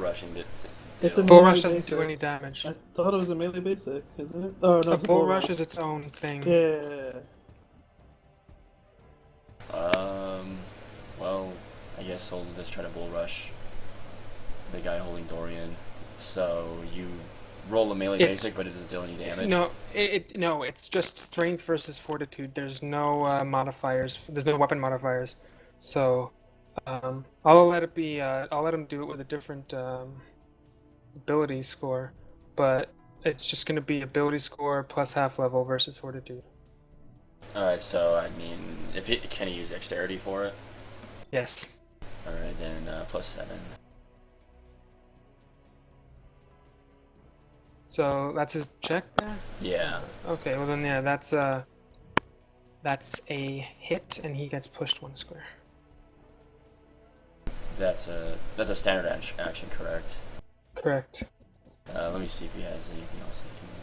rushing do? It's a Bull melee Rush doesn't basic. do any damage. I thought it was a melee basic, isn't it? Oh no, A it's a Bull bull Rush is its own thing. Yeah. Well, I guess he'll just try to bull rush the guy holding Dorian. So you roll a melee basic, but it doesn't deal any damage. No, no, it's just strength versus fortitude. There's no modifiers. There's no weapon modifiers. So I'll let it be. I'll let him do it with a different ability score, but it's just going to be ability score plus half level versus fortitude. All right. So I mean, can he use dexterity for it? Yes. All right, then +7. So that's his check there? Yeah. Okay, well then yeah, that's a hit, and he gets pushed 1 square. That's a standard action, correct? Correct. Let me see if he has anything else he can do.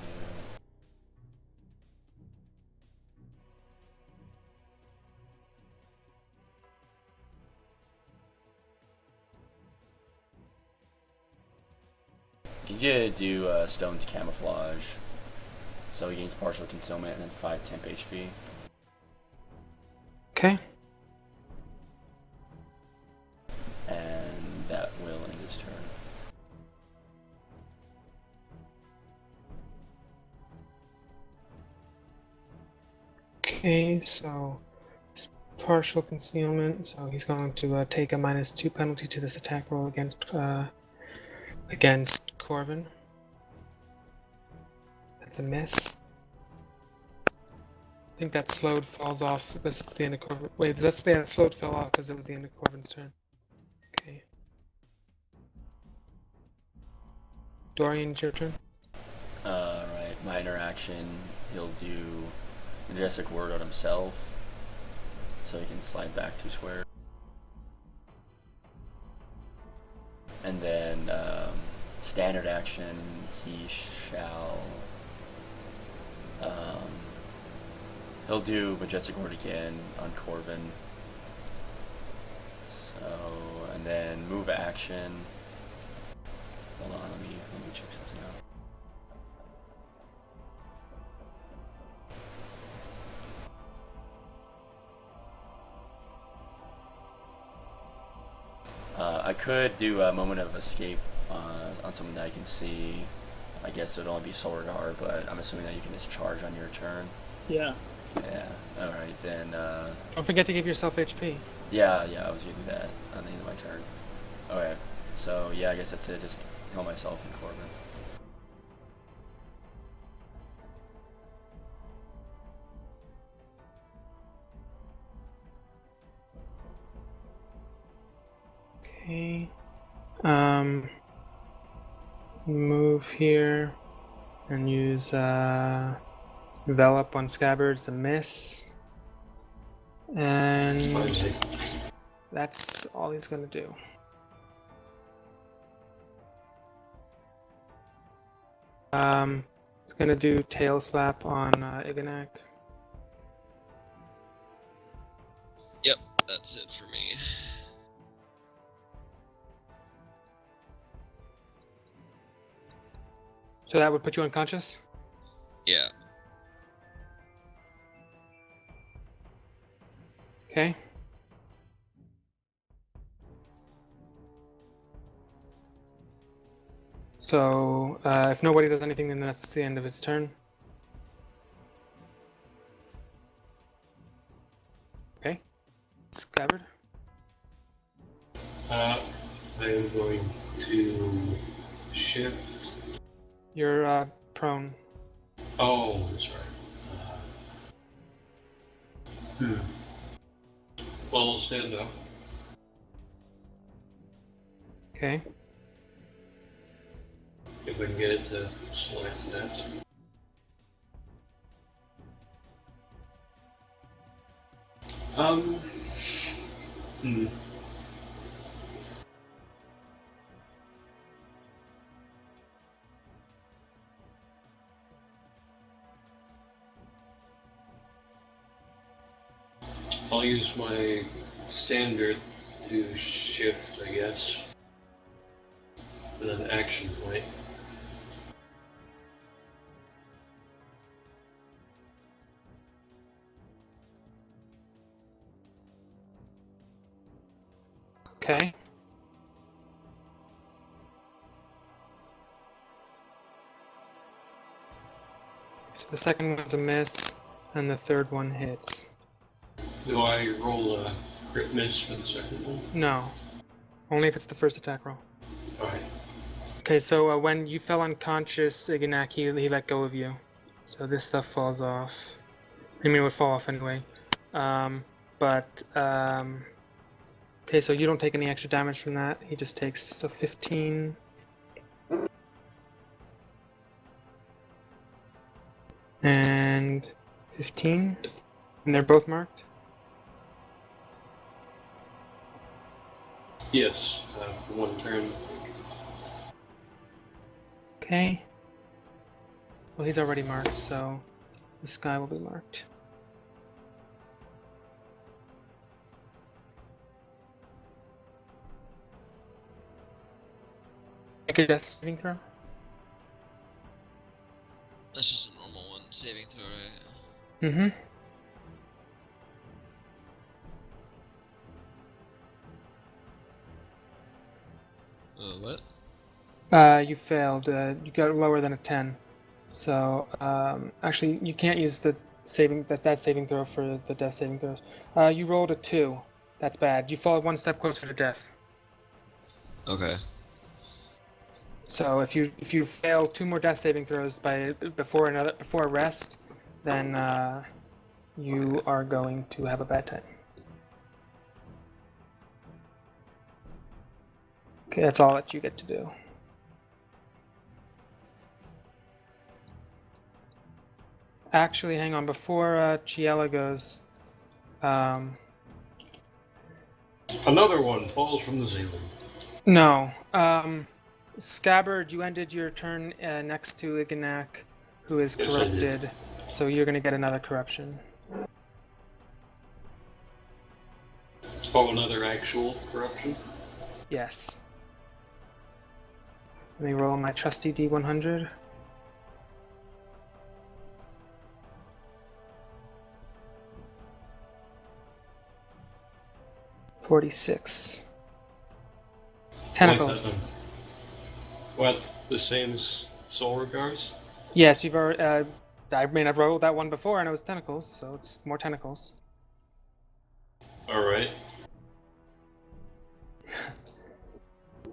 He's gonna do Stone's Camouflage, so he gains partial concealment and then 5 temp HP. Okay. And that will end his turn. Okay, so partial concealment, so he's going to take a -2 penalty to this attack roll against Corvin. That's a miss. I think that slowed falls off because it's the end of Corvin. Wait, that slowed fell off because it was the end of Corvin's turn. Okay. Dorian, it's your turn. Right, my interaction, he'll do Majestic Word on himself, so he can slide back 2 squares. And then standard action, he shall he'll do Majestic Word again on Corvin. So, and then move action. Hold on, let me check something out. I could do a Moment of Escape on someone that I can see. I guess it would only be Solar Guard, but I'm assuming that you can just charge on your turn. Yeah. Yeah. All right then. Don't forget to give yourself HP. Yeah, I was gonna do that on the end of my turn. Okay. So yeah, I guess that's it. Just heal myself and Corbin. Okay. Move here and use Envelop on Scabbard's a miss. And that's all he's gonna do. He's gonna do Tail Slap on Iganak. Yep, that's it for me. So that would put you unconscious? Yeah. Okay. So, if nobody does anything, then that's the end of its turn. Okay. Scabbard? I am going to shift. You're prone. Oh, that's right. Well, I'll stand up. Okay. If I can get it to select that. I'll use my standard to shift, I guess. and an action point. Okay. So the second one's a miss, and the third one hits. Do I roll a crit miss for the second one? No. Only if it's the first attack roll. Alright. Okay, so when you fell unconscious, Iganak, he let go of you. So this stuff falls off. I mean, it would fall off anyway. Okay, so you don't take any extra damage from that. He just takes, so 15. And 15. And they're both marked? Yes, for one turn. Okay. Well, he's already marked, so this guy will be marked. Make a death saving throw. That's just a normal one. Saving throw, right? Mm-hmm. What? You failed. You got lower than a 10. So, actually, you can't use the that saving throw for the death saving throws. You rolled a 2. That's bad. You fall one step closer to death. Okay. So if you fail 2 more death saving throws before a rest, then you are going to have a bad time. Okay, that's all that you get to do. Actually, hang on. Before Chiella goes, Another one falls from the ceiling. no. Scabbard, you ended your turn next to Iganak, who is Yes, I did. corrupted, so you're going to get another corruption. Oh, another actual corruption? Yes. Let me roll my trusty D100. $46. Tentacles. What, the same as Soul Regards? Yes, you've already. I mean, I've rolled that one before, and it was tentacles, so it's more tentacles. Alright.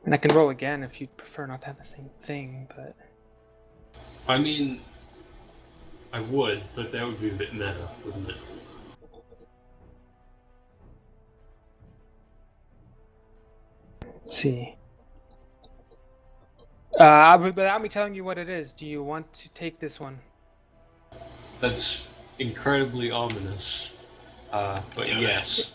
And I can roll again if you'd prefer not to have the same thing, but. I mean, I would, but that would be a bit meta, wouldn't it? Let's see. Without me telling you what it is, do you want to take this one? That's incredibly ominous. But yes.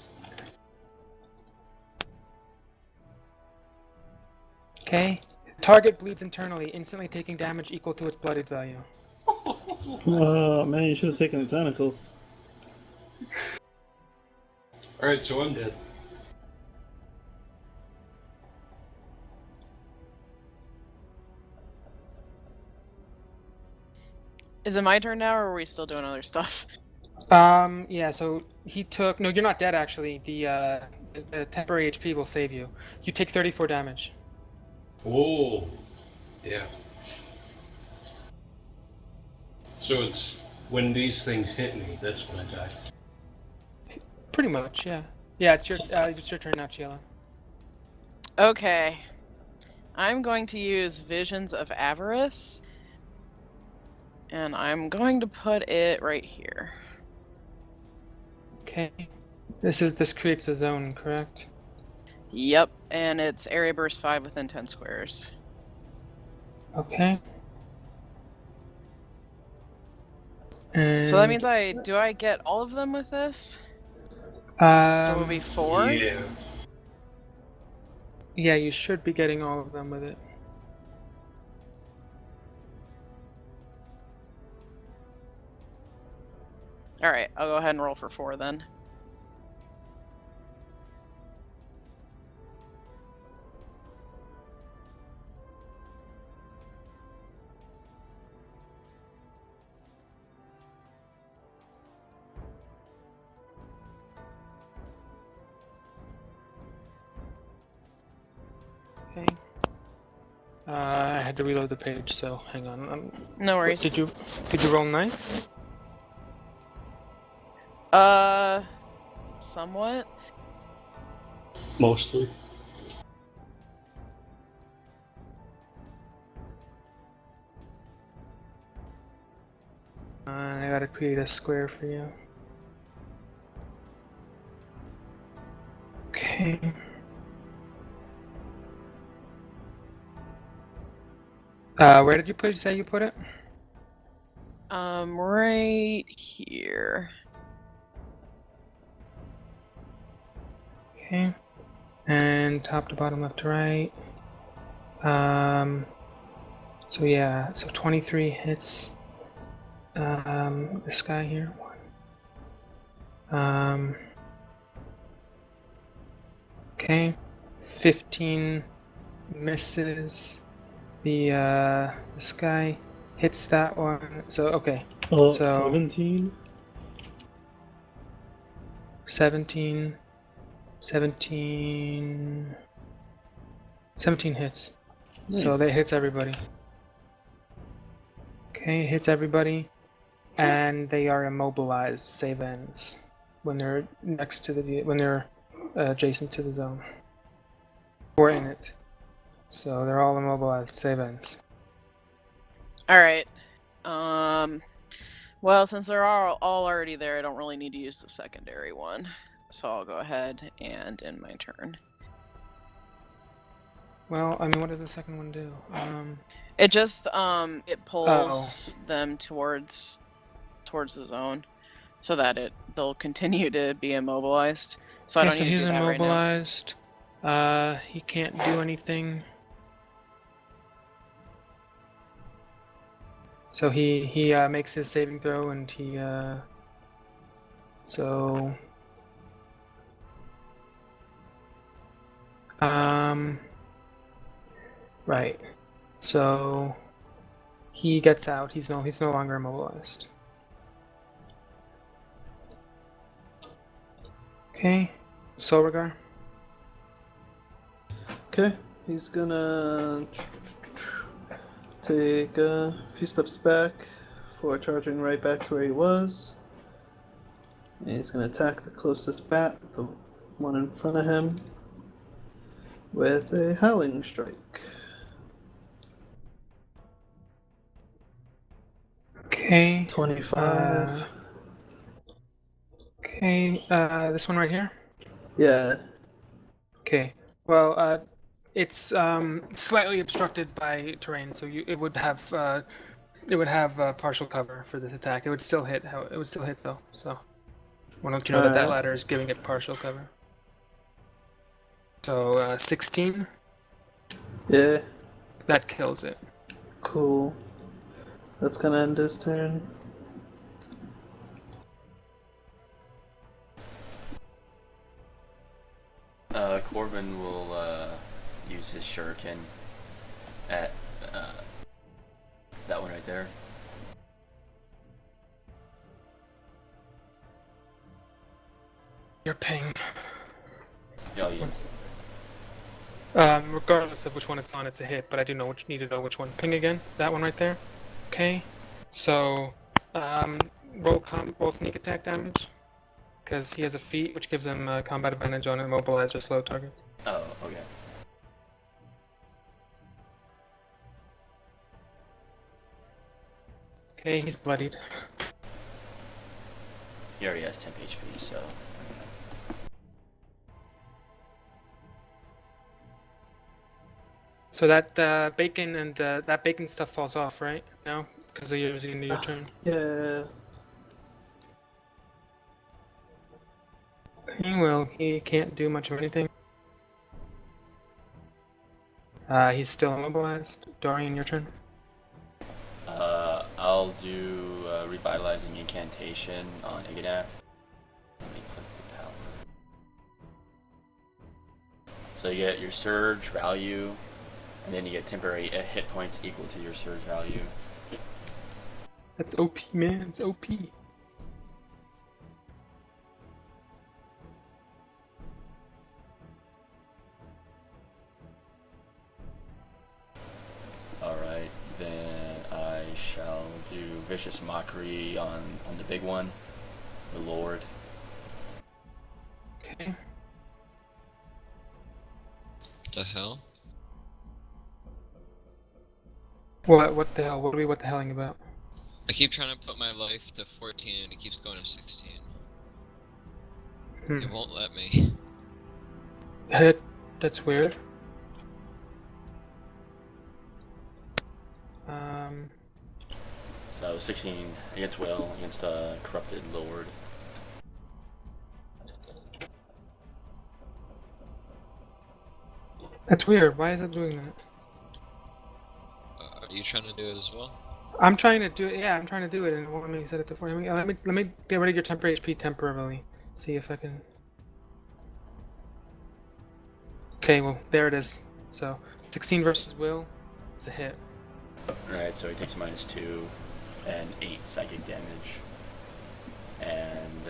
Okay. Target bleeds internally, instantly taking damage equal to its bloodied value. Oh man, you should have taken the tentacles. Alright, so I'm dead. Is it my turn now, or are we still doing other stuff? Yeah, so he took. No, you're not dead actually. The temporary HP will save you. You take 34 damage. Oh, yeah. So it's when these things hit me, that's when I die. Pretty much, yeah. Yeah, it's your turn now, Chiella. Okay. I'm going to use Visions of Avarice. And I'm going to put it right here. Okay. This creates a zone, correct? Yep, and it's area burst 5 within 10 squares. Okay. And, So that means do I get all of them with this? So it will be 4? Yeah. Yeah, you should be getting all of them with it. Alright, I'll go ahead and roll for 4 then. I had to reload the page, so hang on. No worries. Did you roll nice? Somewhat. Mostly. I gotta create a square for you. Okay. Where did you say you put it? Right here. Okay. And top to bottom, left to right. So yeah, so 23 hits. This guy here. Okay. 15 misses. This guy hits that one. So okay. Oh, So 17? 17 hits. So Nice. that hits everybody. Okay, hits everybody, and they are immobilized. Save ends when they're next to when they're adjacent to the zone or in it. So they're all immobilized. Save ends. All right. Well, since they're all already there, I don't really need to use the secondary one. So I'll go ahead and end my turn. Well, I mean, what does the second one do? It just it pulls them towards the zone, so that they'll continue to be immobilized. So I Yeah, don't so need to he's do that right now. immobilized. He can't do anything. So he makes his saving throw, and he so right. So he gets out. He's no longer immobilized. Okay, Solrigar. Okay, he's gonna take a few steps back before charging right back to where he was. And he's gonna attack the closest bat, the one in front of him, with a Howling Strike. Okay. 25. Okay, this one right here. Yeah. Okay. Well, it's slightly obstructed by terrain, so it would have partial cover for this attack. It would still hit. It would still hit though. So, why don't you know that Alright. ladder is giving it partial cover? So 16. Yeah. That kills it. Cool. That's gonna end his turn. Corbin will use his shuriken at that one right there. Your ping. Yeah, you Regardless of which one it's on, it's a hit. But I do need to know which one. Ping again. That one right there. Okay. So, roll sneak attack damage, because he has a feat which gives him combat advantage on immobilized or slow targets. Oh, okay. Okay, he's bloodied. He already has 10 HP, so. So that bacon and that bacon stuff falls off, right? Now, because you're using your turn. Yeah. Okay, well, he can't do much of anything. He's still immobilized. Dorian, your turn. I'll do Revitalizing Incantation on Iganath. Let me click the power. So you get your surge value, and then you get temporary hit points equal to your surge value. That's OP, man. It's OP. do Vicious Mockery on the big one, the Lord. Okay. The hell? What the hell? What are we what the helling about? I keep trying to put my life to 14 and it keeps going to 16. Hmm. It won't let me. That's weird. Um, So 16 against Will, against Corrupted Lord. that's weird. Why is it doing that? Are you trying to do it as well? I'm trying to do it. Yeah, I'm trying to do it, and it won't let me set it to 40. Let me get rid of your temporary HP temporarily. See if I can. Okay, well there it is. So 16 versus Will, it's a hit. Alright, so he takes -2 and 8 psychic damage. And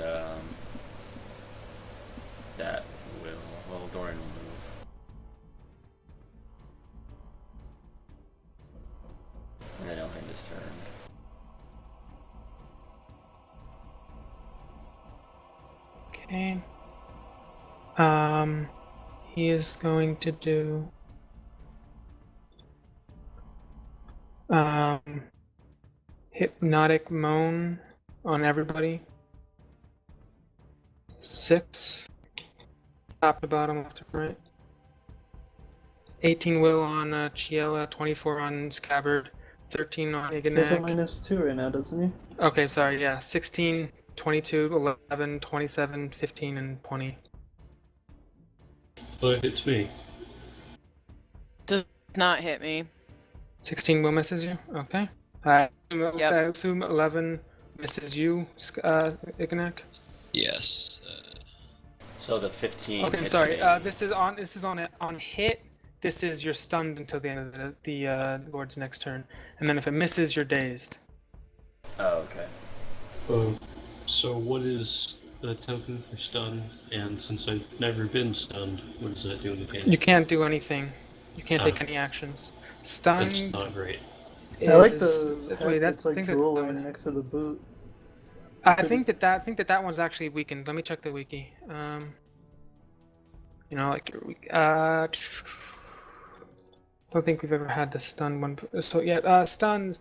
that will. Well, Dorian will move. And then I'll end his turn. Okay. He is going to do hypnotic moan on everybody. 6. Top to bottom, left to right. 18 Will on Chiella, 24 on Scabbard, 13 on He has a Iganek. -2 right now, doesn't he? Okay, sorry, yeah. 16, 22, 11, 27, 15, and 20. But it's me. Does not hit me. 16 Will misses you? Okay. I Yep. assume 11 misses you, Iganek? Yes. So the 15 Okay, hits sorry. me. This is on hit. This is you're stunned until the end of the Lord's next turn, and then if it misses, you're dazed. Oh, okay. So what is the token for stun? And since I've never been stunned, what does that do in the game? You can't do anything. You can't take Ah. any actions. That's Stun not great. is. I like the Wait, head that's like I think that's drooling stun. next to the boot. I think that one's actually weakened. Let me check the wiki. You know, like your wiki. Don't think we've ever had the stun one. So yeah, stun.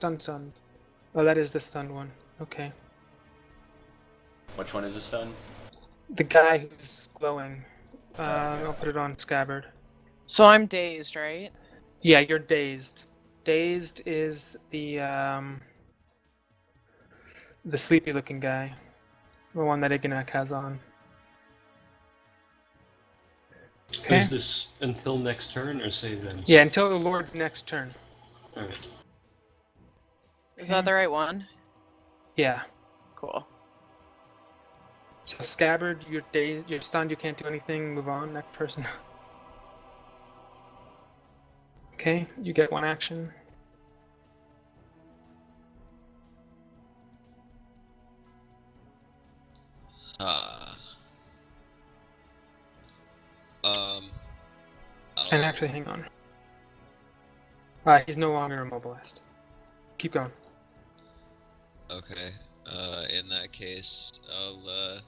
Oh, that is the stun one. Okay. Which one is a stun? The guy who's glowing. Okay. I'll put it on Scabbard. So I'm dazed, right? Yeah, you're dazed. Dazed is the sleepy-looking guy, the one that Iganek has on. Okay. Is this until next turn or save ends? Yeah, until the Lord's next turn. Alright. Is that the right one? Yeah. Cool. So Scabbard, you're dazed, you're stunned, you can't do anything. Move on, next person. Okay, you get one action. And actually, hang on. He's no longer immobilized. Keep going. Okay. In that case, I'll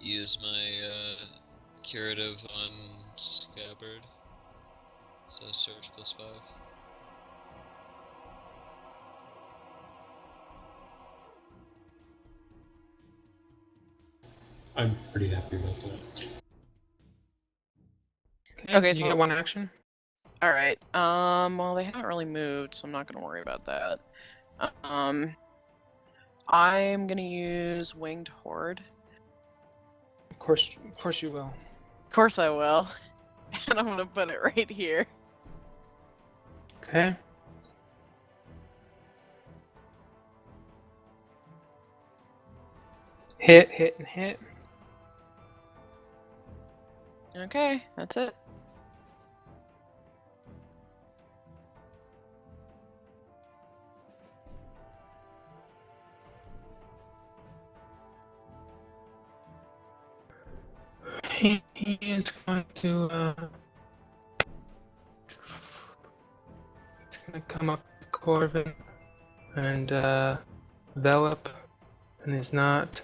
use my curative on Scabbard. So search +5. I'm pretty happy about that. Okay, so you so get one action. all right. Well, they haven't really moved, so I'm not gonna worry about that. I'm gonna use Winged Horde. Of course you will. Of course I will. And I'm gonna put it right here. Okay. Hit, and hit. Okay, that's it. He is going to he's gonna come up to Corvin. and envelop, and is not.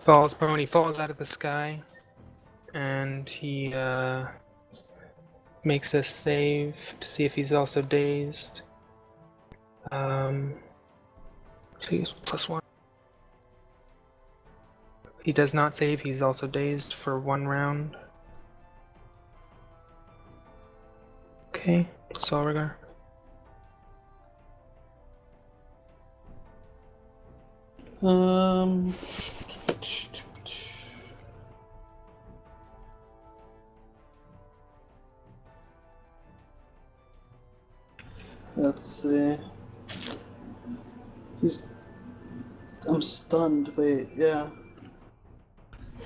Falls prone. He falls out of the sky, and he makes a save to see if he's also dazed. Please, +1. He does not save. He's also dazed for 1 round. Okay, Solrigar. Um. Let's see. I'm stunned. Wait, yeah.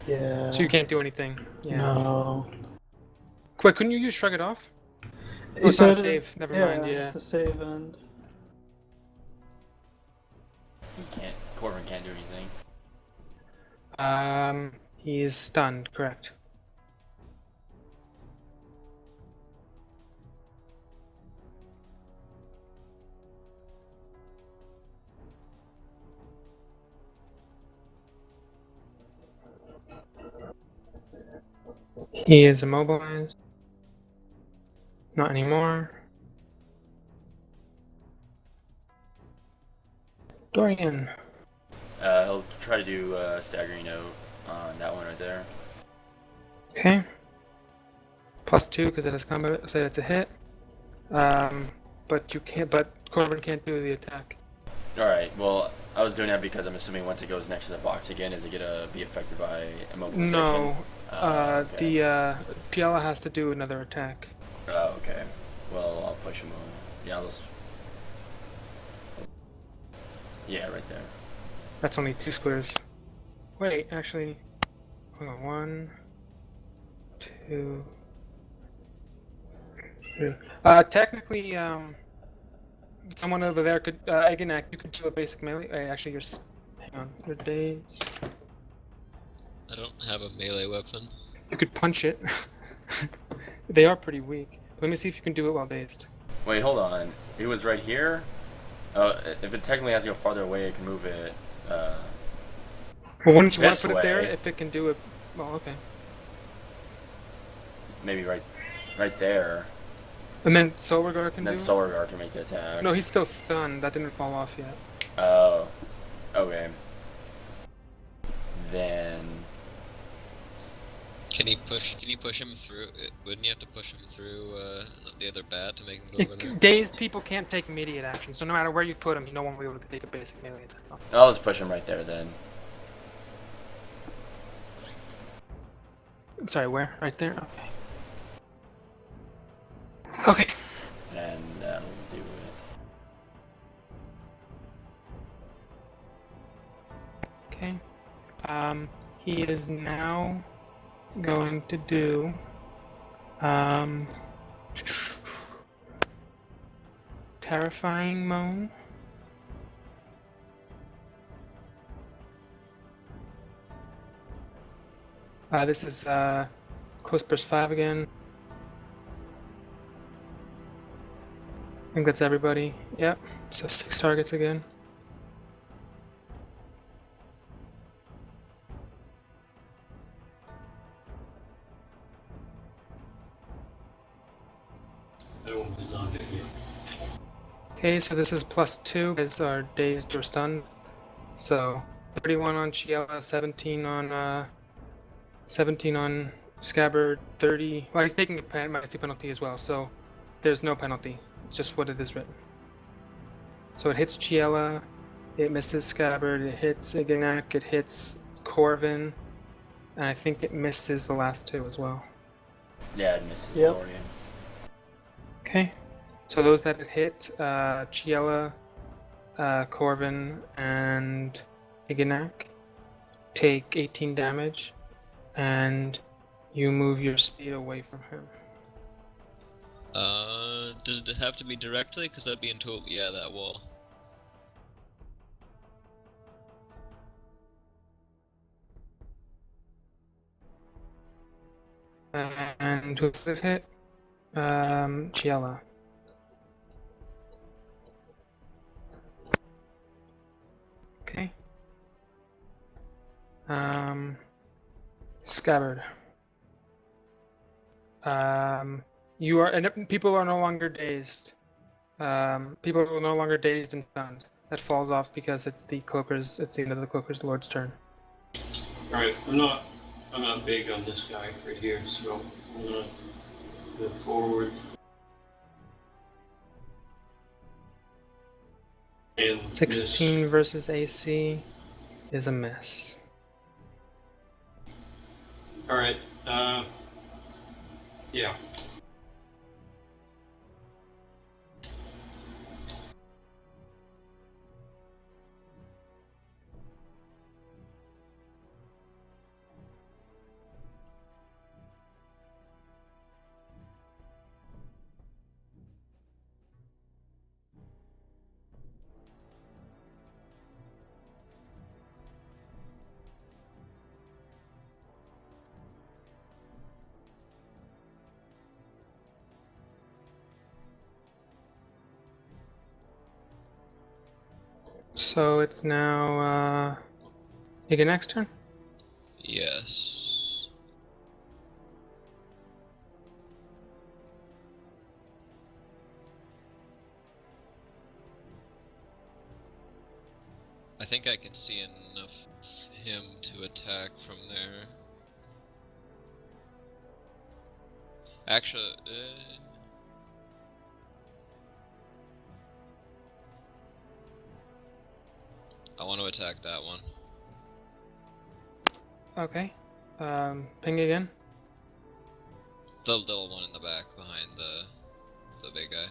Yeah. So you can't do anything. Yeah. No. Wait, couldn't you use Shrug It Off? You it's not a said save. Never yeah, mind. Yeah. it's a save end. Corbin can't do anything. He is stunned. Correct. He is immobilized. Not anymore. Dorian. He'll try to do a staggering note on that one right there. Okay. +2 because it has combat. So it's a hit. But you can't. But Corbin can't do the attack. Alright, well, I was doing that because I'm assuming once it goes next to the box again, is it gonna be affected by immobilization? No. Okay. The Giella has to do another attack. Oh, okay. Well, I'll push him on. Yeah, yeah, right there. That's only 2 squares. Wait, actually, hold on. 1, 2, 3. Technically, someone over there could, Aganak, you could do a basic melee. Actually, hang on, your days. I don't have a melee weapon. You could punch it. They are pretty weak. Let me see if you can do it while dazed. Wait, hold on. He was right here? If it technically has to go farther away, it can move it, Well, wouldn't you want this to put it there way. if it can do it? Well, okay. maybe right there. And then Solrigar can And then do it? Solrigar can make the attack. No, he's still stunned. That didn't fall off yet. Oh. Okay. Then... Can you push him through? Wouldn't you have to push him through the other bat to make him go over there? Dazed people can't take immediate action, so no matter where you put him, no one will be able to take a basic melee attack. I'll just push him right there then. Sorry, where? Right there? Okay. Okay. And that'll do it. Okay. He is now going to do Terrifying Moan. This is close burst 5 again. I think that's everybody. Yep. So 6 targets again. Okay, so this is +2 as our dazed or stunned. So 31 on Chiella, 17 on Scabbard, 30. Well, he's taking a penalty penalty as well, so there's no penalty. It's just what it is written. So it hits Chiella, it misses Scabbard, it hits Iganak, it hits Corvin, and I think it misses the last 2 as well. Yeah, it misses Yep. Dorian. Okay, so those that it hit, Chiella, Corvin, and Iganak take 18 damage, and you move your speed away from him. Does it have to be directly? Because that'd be into that wall. And who's it hit? Chiella. Scabbard. You are, and people are no longer dazed. People are no longer dazed and stunned. That falls off because it's the end of the Cloaker's Lord's turn. Alright, I'm not big on this guy right here, so I'm gonna go forward. And 16 miss. versus AC is a miss. Alright, yeah. So it's now Iganek's turn. Yes. I think I can see enough of him to attack from there. Actually, I want to attack that one. Okay. Ping again. The little one in the back behind the big guy.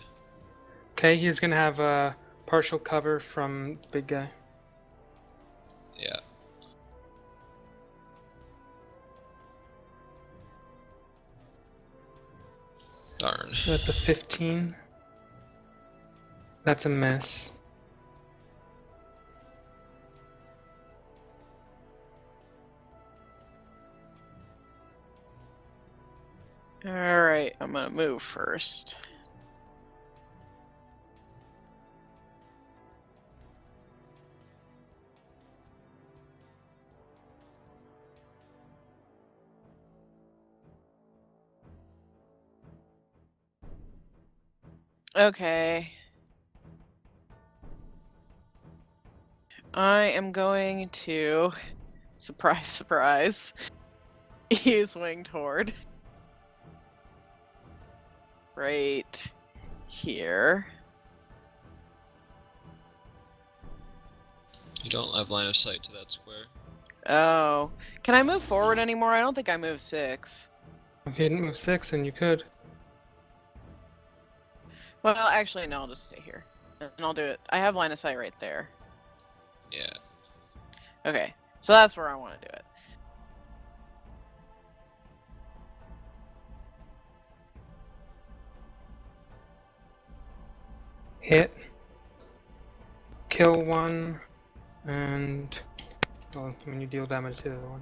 Okay, he's gonna have a partial cover from the big guy. Yeah. Darn. That's a 15. That's a miss. Alright, I'm gonna move first. Okay. I am going to, surprise, surprise, use Winged Horde. Right here. You don't have line of sight to that square. Oh. Can I move forward anymore? I don't think I moved 6. If you didn't move 6, then you could. Well, actually, no, I'll just stay here. And I'll do it. I have line of sight right there. Yeah. Okay, so that's where I want to do it. Hit. Kill one. And... well, when you deal damage to the other one.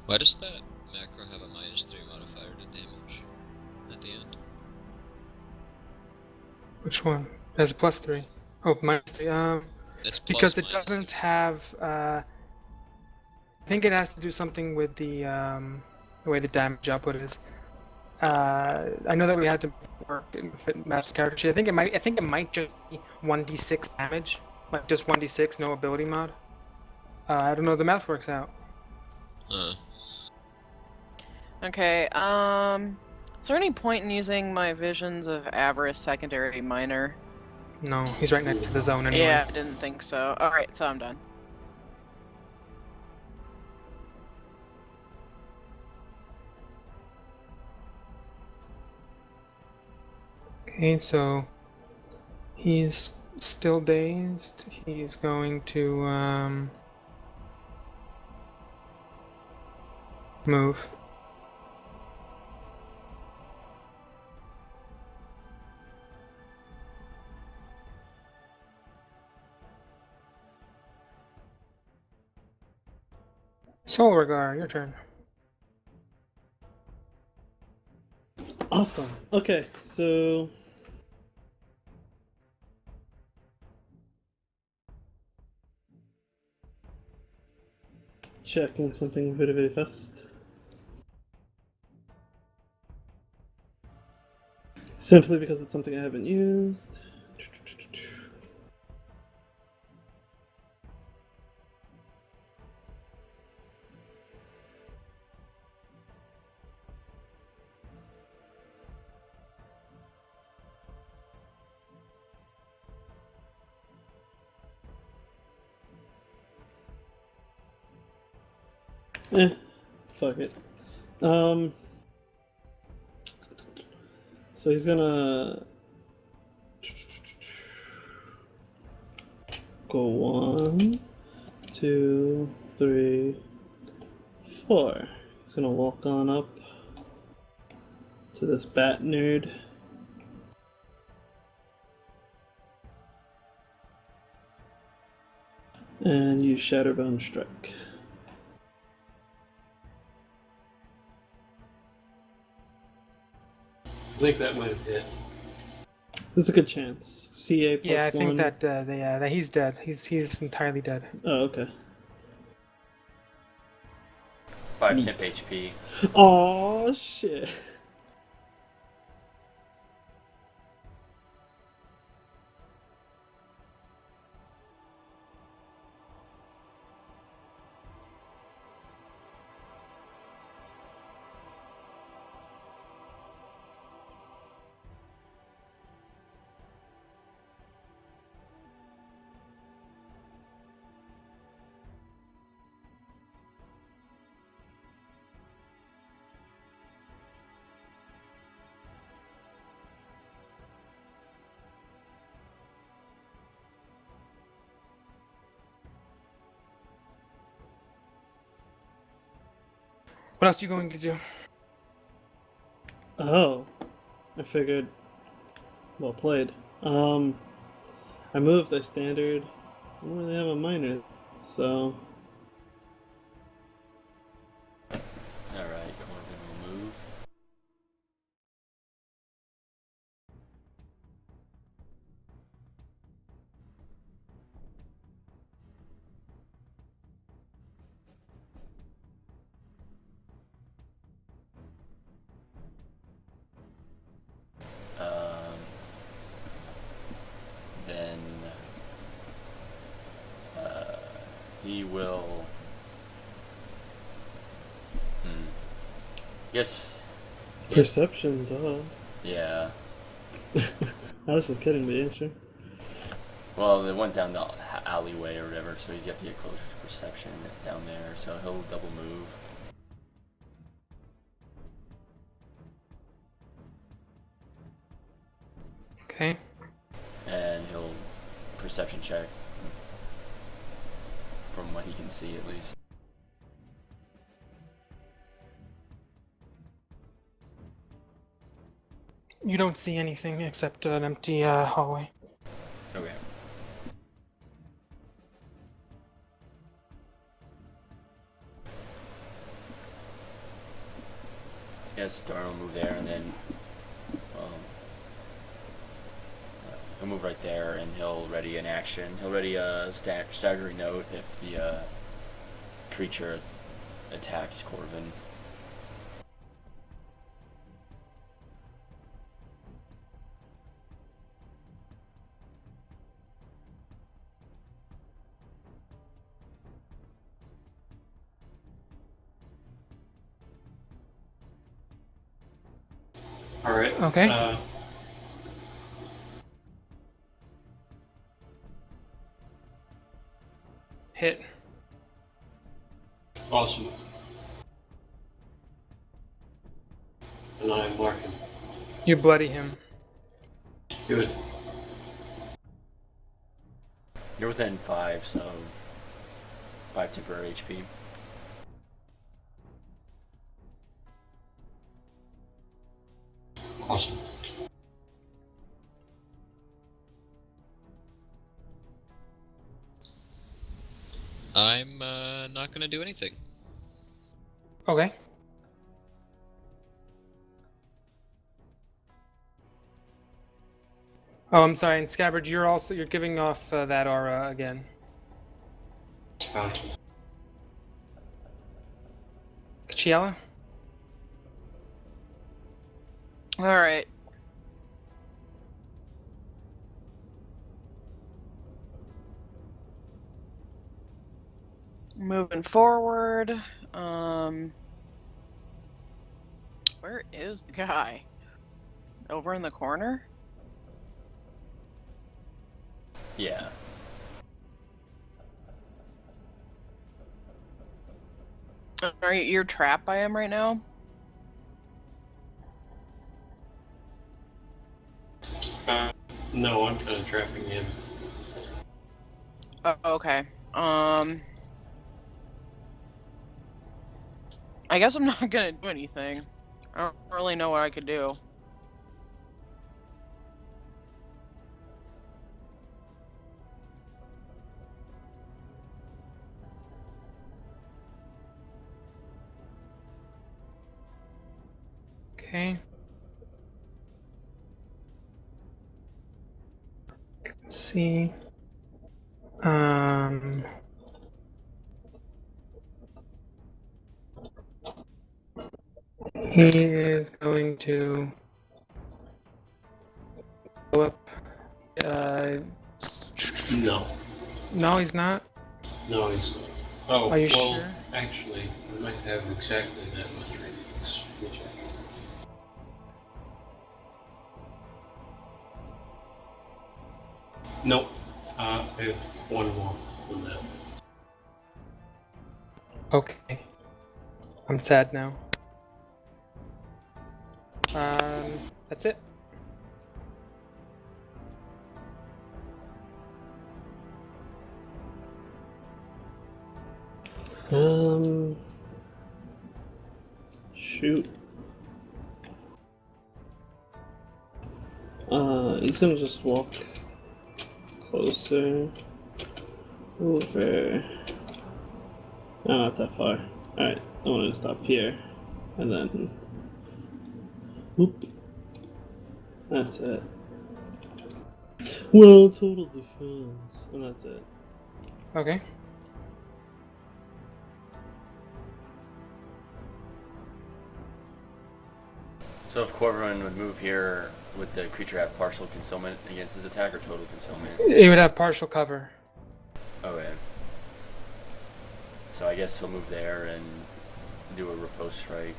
Why does that macro have a -3 modifier to damage at the end? Which one? It has a +3. Oh, -3. It's plus Because it minus doesn't three. have, I think it has to do something with the way the damage output is. I know that we had to work in fit match the character sheet. I think it might just be 1d6 damage, like just 1d6, no ability mod. I don't know. The math works out. Okay, is there any point in using my Visions of Avarice secondary minor? No, he's right next to the zone anyway. Yeah, I didn't think so. Alright, so I'm done. Okay, so he's still dazed. He's going to move. Solregar, your turn. Awesome. Okay, so checking something very fast. Simply because it's something I haven't used. Fuck it. So he's gonna go 1, 2, 3, 4. He's gonna walk on up to this bat nerd. And use Shatterbone Strike. I think that might have hit. There's a good chance. CA plus Yeah, I think 1. that he's dead. He's entirely dead. Oh, okay. 5 Neat. temp HP. Oh shit. What else are you going to do? Oh. I figured. Well played. I moved the standard. I don't really have a minor, so. Alright, Corbin will move. Then he will. Yes. Perception, duh. Yeah. I was just kidding, but yeah, sure. Well, they went down the alleyway or whatever, so you have to get closer to perception down there. So he'll double move. Okay. And he'll perception check from what he can see at least. You don't see anything except an empty hallway. Okay. Yes, Darn will move there, and then he'll move right there, and he'll ready an action. He'll ready a staggering note if the creature attacks Corbin. Alright. Okay. Hit. Awesome. And I mark him. You bloody him. Good. You're within 5, so 5 temporary HP. Awesome. I'm not gonna do anything. Okay. Oh, I'm sorry. And Scabbard, you're giving off that aura again. Uh, Chiala? All right. Moving forward. Where is the guy? Over in the corner? Yeah. You're trapped by him right now? No, I'm kind of trapping him. Oh, okay. I guess I'm not gonna do anything. I don't really know what I could do. Okay. Let's see. He is going to go up. No. No, he's not. No, he's not. Oh, Are you well, sure? actually, I might have exactly that much range. We'll check. Nope. I have one more than that. Okay. I'm sad now. That's it. Shoot. He's gonna just walk closer. Over. No, not that far. Alright, I want to stop here. And then. Whoop. That's it. Well, total defense. And that's it. Okay. So if Corvin would move here, would the creature have partial concealment against his attack or total concealment? It would have partial cover. Okay. So I guess he'll move there and do a riposte strike.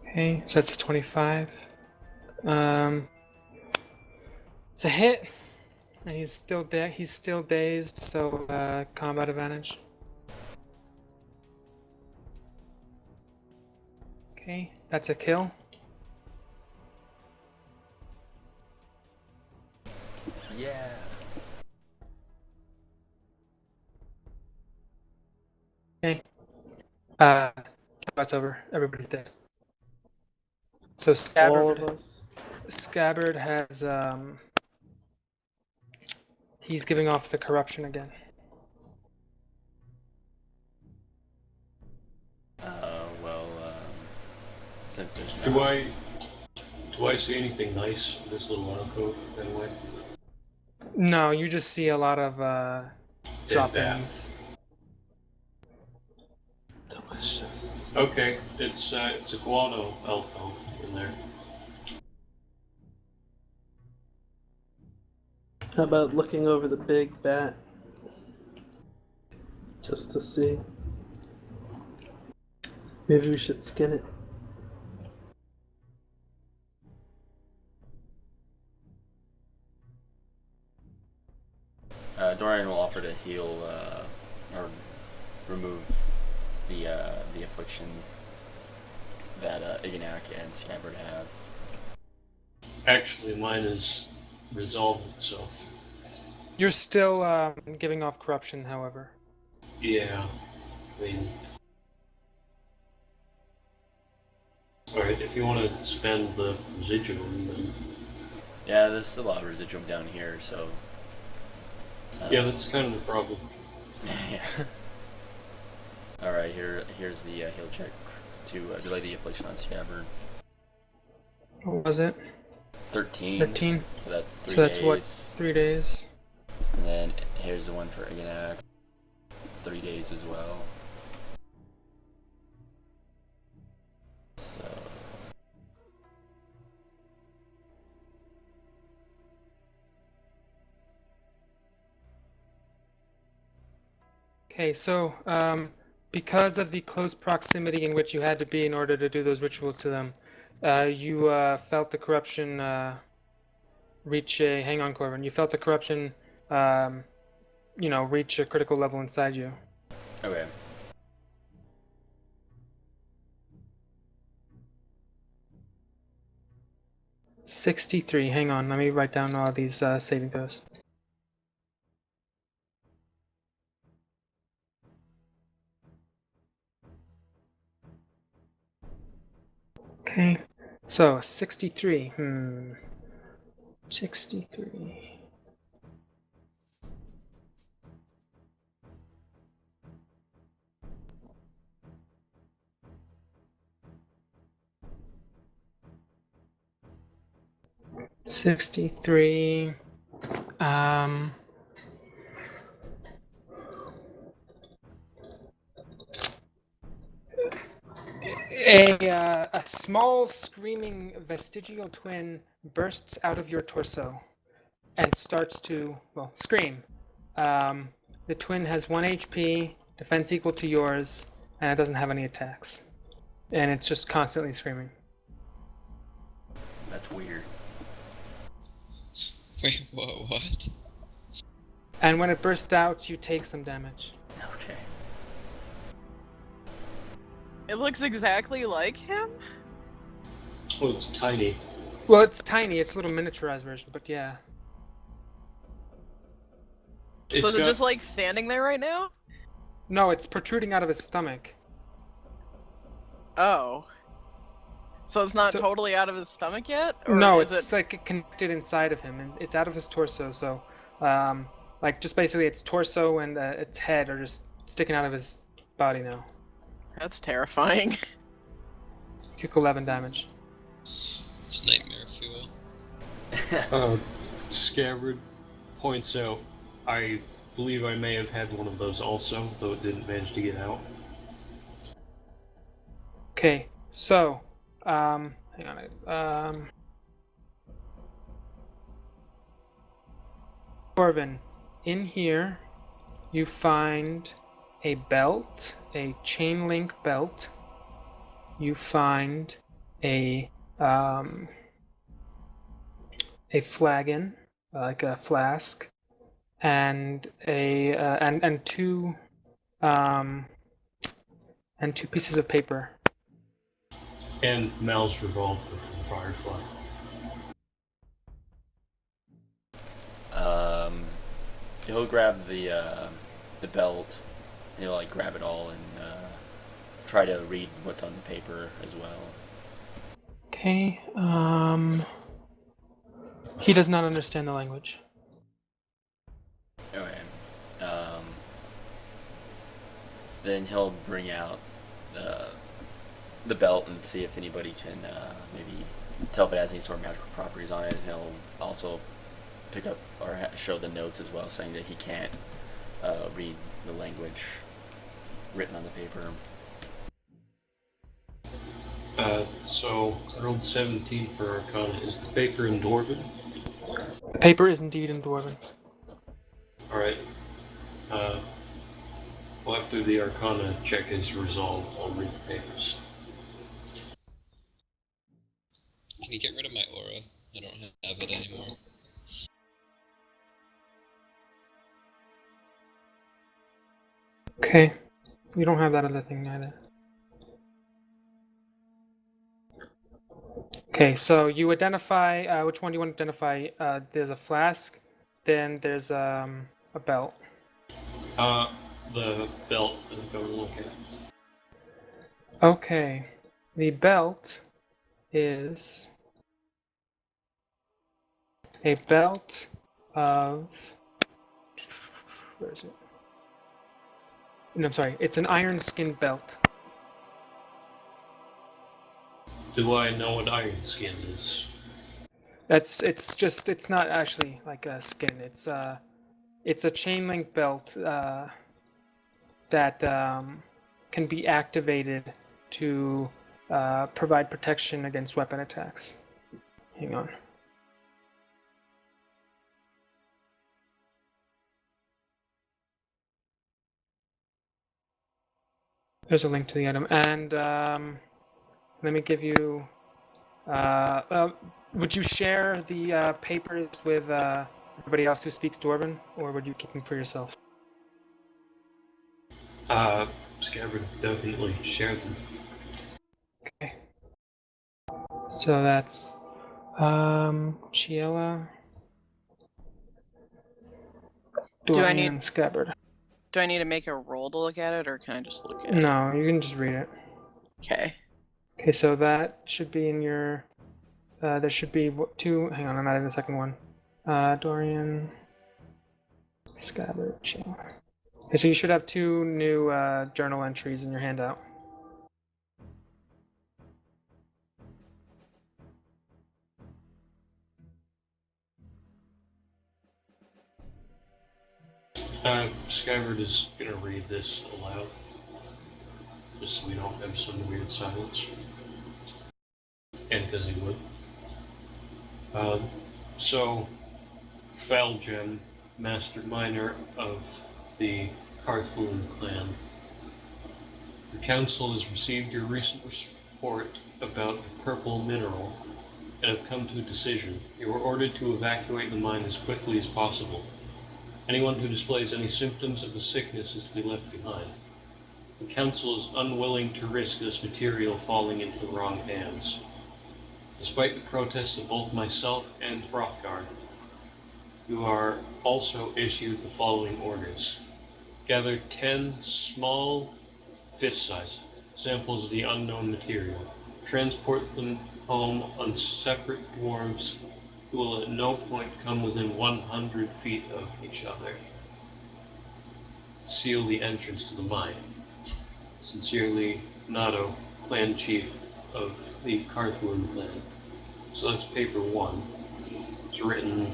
Okay, so that's a 25. It's a hit. And he's still dazed, so combat advantage. Okay, that's a kill. Yeah. Okay. Combat's over. Everybody's dead. So All of us. Scabbard has he's giving off the corruption again. Well, since there's Do not... I see anything nice in this little alcove, anyway? No, you just see a lot of drop-ins. Delicious. Okay, it's a guano alcove in there. How about looking over the big bat? Just to see. Maybe we should skin it. Dorian will offer to heal or remove the affliction that Ignac and Scabbard have. Actually, mine is resolved itself. You're still giving off corruption, however. Yeah, I mean... Alright, if you want to spend the residuum, then... Yeah, there's still a lot of residuum down here, so... yeah, that's kind of the problem. Yeah. Alright, here's the heal check to delay the affliction on Scabbard. What was it? 13. 13. So that's 3 So that's days. what, 3 days? And then here's the one for Ignac. 3 days as well. So. Okay, so because of the close proximity in which you had to be in order to do those rituals to them, you felt the corruption reach a. Hang on, Corbin. You felt the corruption, reach a critical level inside you. Okay. '63. Hang on. Let me write down all these saving throws. Okay. So 63. 63. '63. A small screaming vestigial twin bursts out of your torso and starts to, well, scream. The twin has 1 HP, defense equal to yours, and it doesn't have any attacks. And it's just constantly screaming. That's weird. Wait, what? And when it bursts out, you take some damage. Okay. It looks exactly like him? Well, it's tiny. Well, it's tiny, it's a little miniaturized version, but yeah. So is it just like standing there right now? No, it's protruding out of his stomach. Oh. So it's not So- totally out of his stomach yet? Or No, is it's like connected inside of him, and it's out of his torso. So, just basically, its torso and its head are just sticking out of his body now. That's terrifying. Took 11 damage. It's nightmare fuel. Scabbard points out, I believe I may have had one of those also, though it didn't manage to get out. Okay, so, hang on. Corvin, in here, you find a belt, a chain link belt. You find a flagon, like a flask, and two pieces of paper. And Mal's revolver from Firefly. He'll grab the belt. He'll like grab it all and try to read what's on the paper as well. Okay. He does not understand the language. Okay. Then he'll bring out the belt and see if anybody can maybe tell if it has any sort of magical properties on it. And he'll also pick up or show the notes as well, saying that he can't read the language written on the paper. So I rolled 17 for Arcana. Is the paper in Dwarven? The paper is indeed in Dwarven. Alright. Well, after the Arcana check is resolved, I'll read the papers. Can you get rid of my aura? I don't have it anymore. Okay. You don't have that other thing either. Okay, so you identify, which one do you want to identify? There's a flask, then there's a belt. The belt that I'm going to look at. Okay, the belt is a belt of, where is it? No, I'm sorry, it's an iron skin belt. Do I know what Iron Skin is? It's not actually like a skin. It's a chain link belt that can be activated to provide protection against weapon attacks. Hang on. There's a link to the item, and let me give you. Would you share the papers with everybody else who speaks Dwarven, or would you keep them for yourself? Scabbard definitely share them. Okay. So that's Chiela, Dorian, and Scabbard. Do I need to make a roll to look at it, or can I just look at it? No, you can just read it. Okay. Okay, so that should be in your. There should be two. Hang on, I'm adding the second one. Dorian, Scabbard, Chiela. Okay, so you should have two new journal entries in your handout. Scabbard is gonna read this aloud, just so we don't have some weird silence. And because he would. So, Falgen, master miner of the Carthloon clan. The council has received your recent report about the purple mineral and have come to a decision. You are ordered to evacuate the mine as quickly as possible. Anyone who displays any symptoms of the sickness is to be left behind. The council is unwilling to risk this material falling into the wrong hands. Despite the protests of both myself and Hrothgar, you are also issued the following orders. Gather 10 small, fist-sized, samples of the unknown material. Transport them home on separate dwarves who will at no point come within 100 feet of each other. Seal the entrance to the mine. Sincerely, Nato, clan chief of the Carthloon clan. So that's paper 1. It's written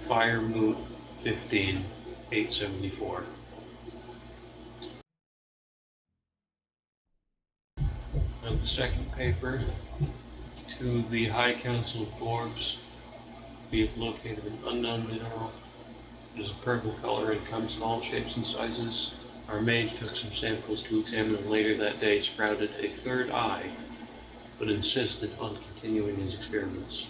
Firemoot 15, 874. And the second paper, to the High Council of Dwarves, we have located an unknown mineral. It is a purple color and comes in all shapes and sizes. Our mage took some samples to examine and later that day sprouted a third eye, but insisted on continuing his experiments.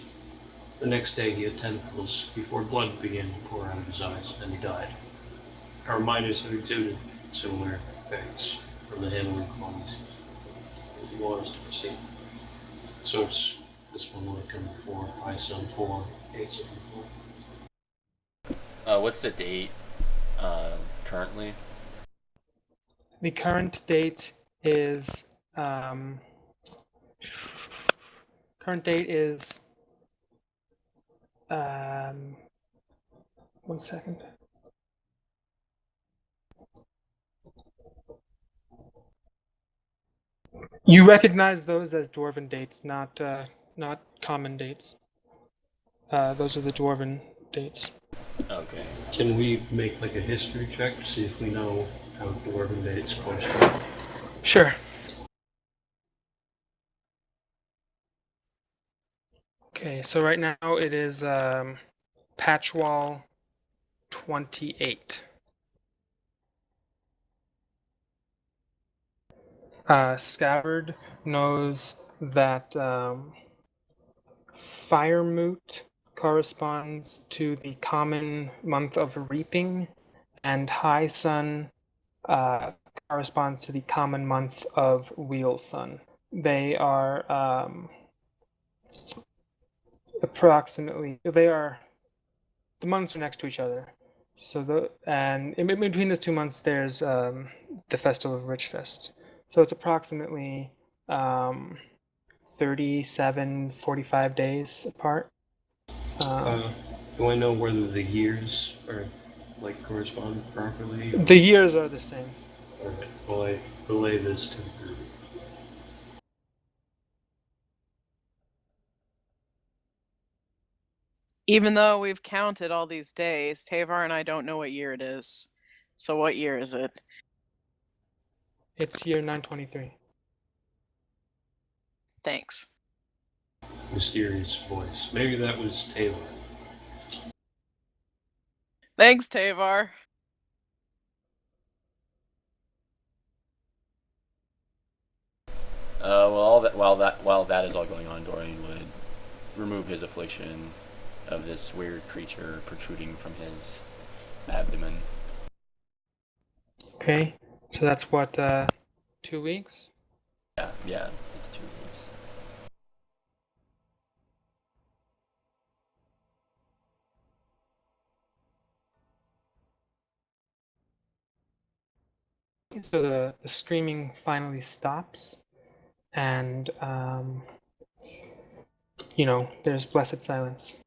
The next day he had tentacles before blood began to pour out of his eyes, and he died. Our miners have exhibited similar effects from the handling qualities. If you want us to proceed. So it's this one will come before ISO 4, 874. What's the date currently? The current date is 1 second. You recognize those as Dwarven dates, not common dates. Those are the Dwarven dates. Okay. Can we make like a history check to see if we know how Dwarven dates correspond? Sure. Okay, so right now it is Patchwall 28. Scabbard knows that Firemoot corresponds to the common month of reaping, and High Sun corresponds to the common month of Wheel Sun. They are the months are next to each other. So and in between those 2 months, there's the Festival of Richfest. So it's approximately 37, 45 days apart. Do I know whether the years are like correspond properly? The years are the same. Alright, well I relay this to the group. Even though we've counted all these days, Tavar and I don't know what year it is. So what year is it? It's year 923. Thanks. Mysterious voice. Maybe that was Taylor. Thanks, Tavar. While that is all going on, Dorian would remove his affliction of this weird creature protruding from his abdomen. Okay, so that's what, 2 weeks? Yeah, it's 2 weeks. So the screaming finally stops, and there's blessed silence.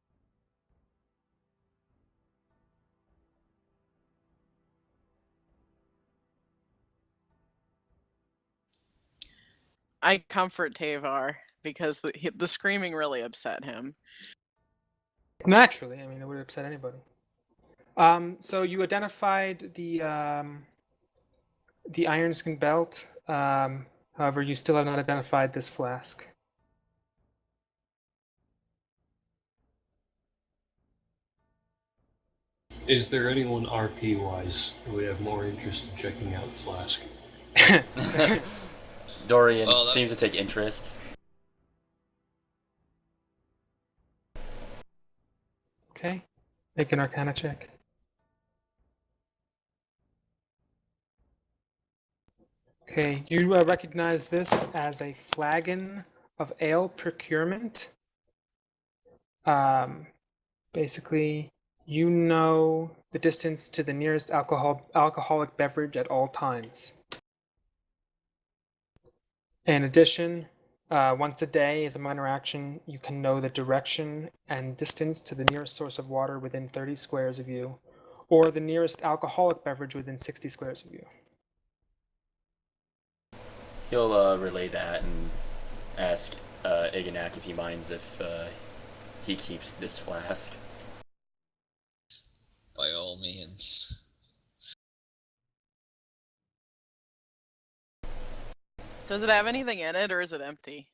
I comfort Tavar because the screaming really upset him. Naturally, I mean, it would upset anybody. So you identified the Ironskin belt. However, you still have not identified this flask. Is there anyone RP wise who would have more interest in checking out Flask? Dorian seems to take interest. Okay, make an Arcana check. Okay, you recognize this as a flagon of ale procurement. Basically, you know the distance to the nearest alcoholic beverage at all times. In addition, once a day, as a minor action, you can know the direction and distance to the nearest source of water within 30 squares of you, or the nearest alcoholic beverage within 60 squares of you. He'll relay that and ask Iganak if he minds if he keeps this flask. By all means. Does it have anything in it, or is it empty?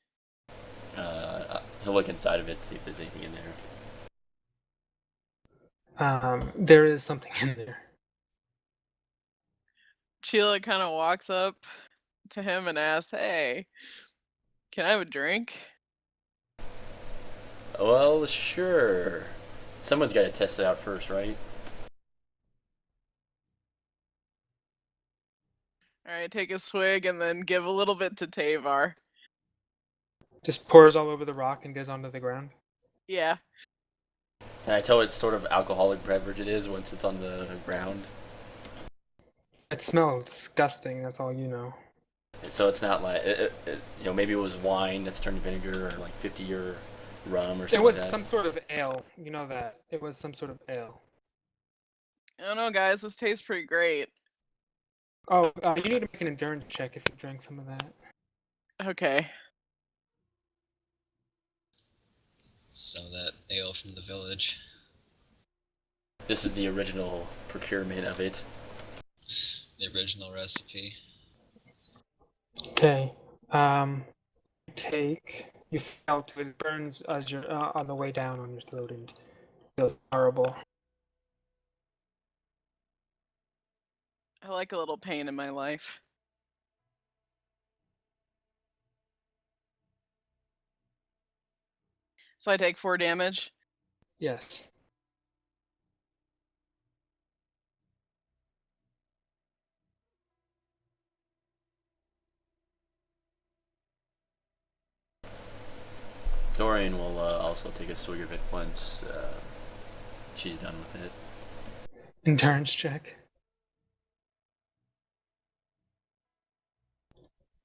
He'll look inside of it, see if there's anything in there. There is something in there. Sheila kind of walks up to him and asks, "Hey, can I have a drink?" Well, sure. Someone's got to test it out first, right? Alright, take a swig and then give a little bit to Tavar. Just pours all over the rock and goes onto the ground. Yeah. Can I tell what sort of alcoholic beverage it is once it's on the ground? It smells disgusting, that's all you know. So it's not like, maybe it was wine that's turned to vinegar, or like 50-year rum or something. It was like that. some sort of ale, you know that. It was some sort of ale. I don't know, guys, this tastes pretty great. Oh, you need to make an endurance check if you drank some of that. Okay. Some of that ale from the village. This is the original procurement of it. The original recipe. Okay. You felt it burns as you're on the way down on your throat and feels horrible. I like a little pain in my life. So I take 4 damage. Yes. Dorian will also take a swig of it once she's done with it. Endurance check.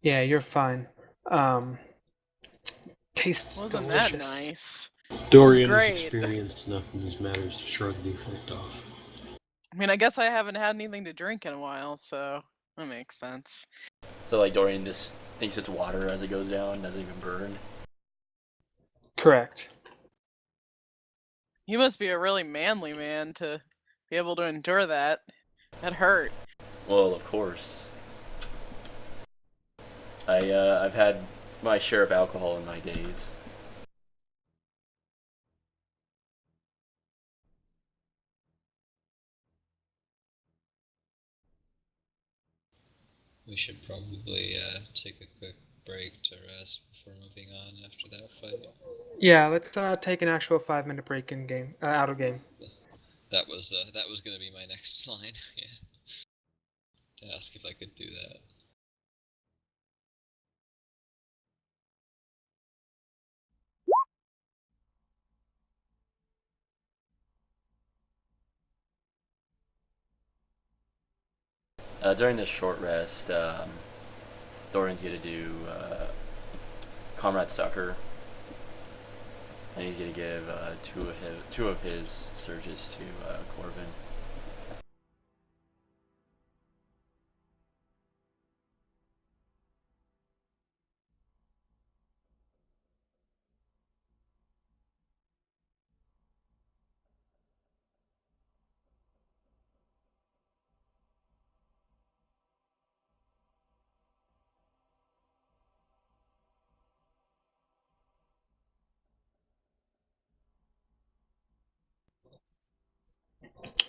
Yeah, you're fine. Tastes Wasn't delicious. that nice? Dorian That's is great. experienced enough in these matters to shrug the effect off. I mean, I guess I haven't had anything to drink in a while, so that makes sense. So like Dorian just thinks it's water as it goes down, doesn't even burn. Correct. You must be a really manly man to be able to endure that. That hurt. Well, of course. I've had my share of alcohol in my days. We should probably take a quick break to rest before moving on after that fight. Yeah, let's take an actual 5-minute break in game, out of game. That was gonna be my next line. Yeah. To ask if I could do that. During this short rest, Dorian's gonna do Comrade Sucker, and he's gonna give two of his surges to Corbin.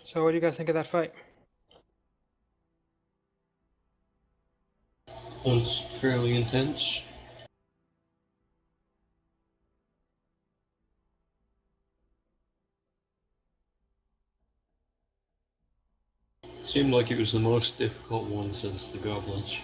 So what do you guys think of that fight? Was fairly intense. Seemed like it was the most difficult one since the goblins.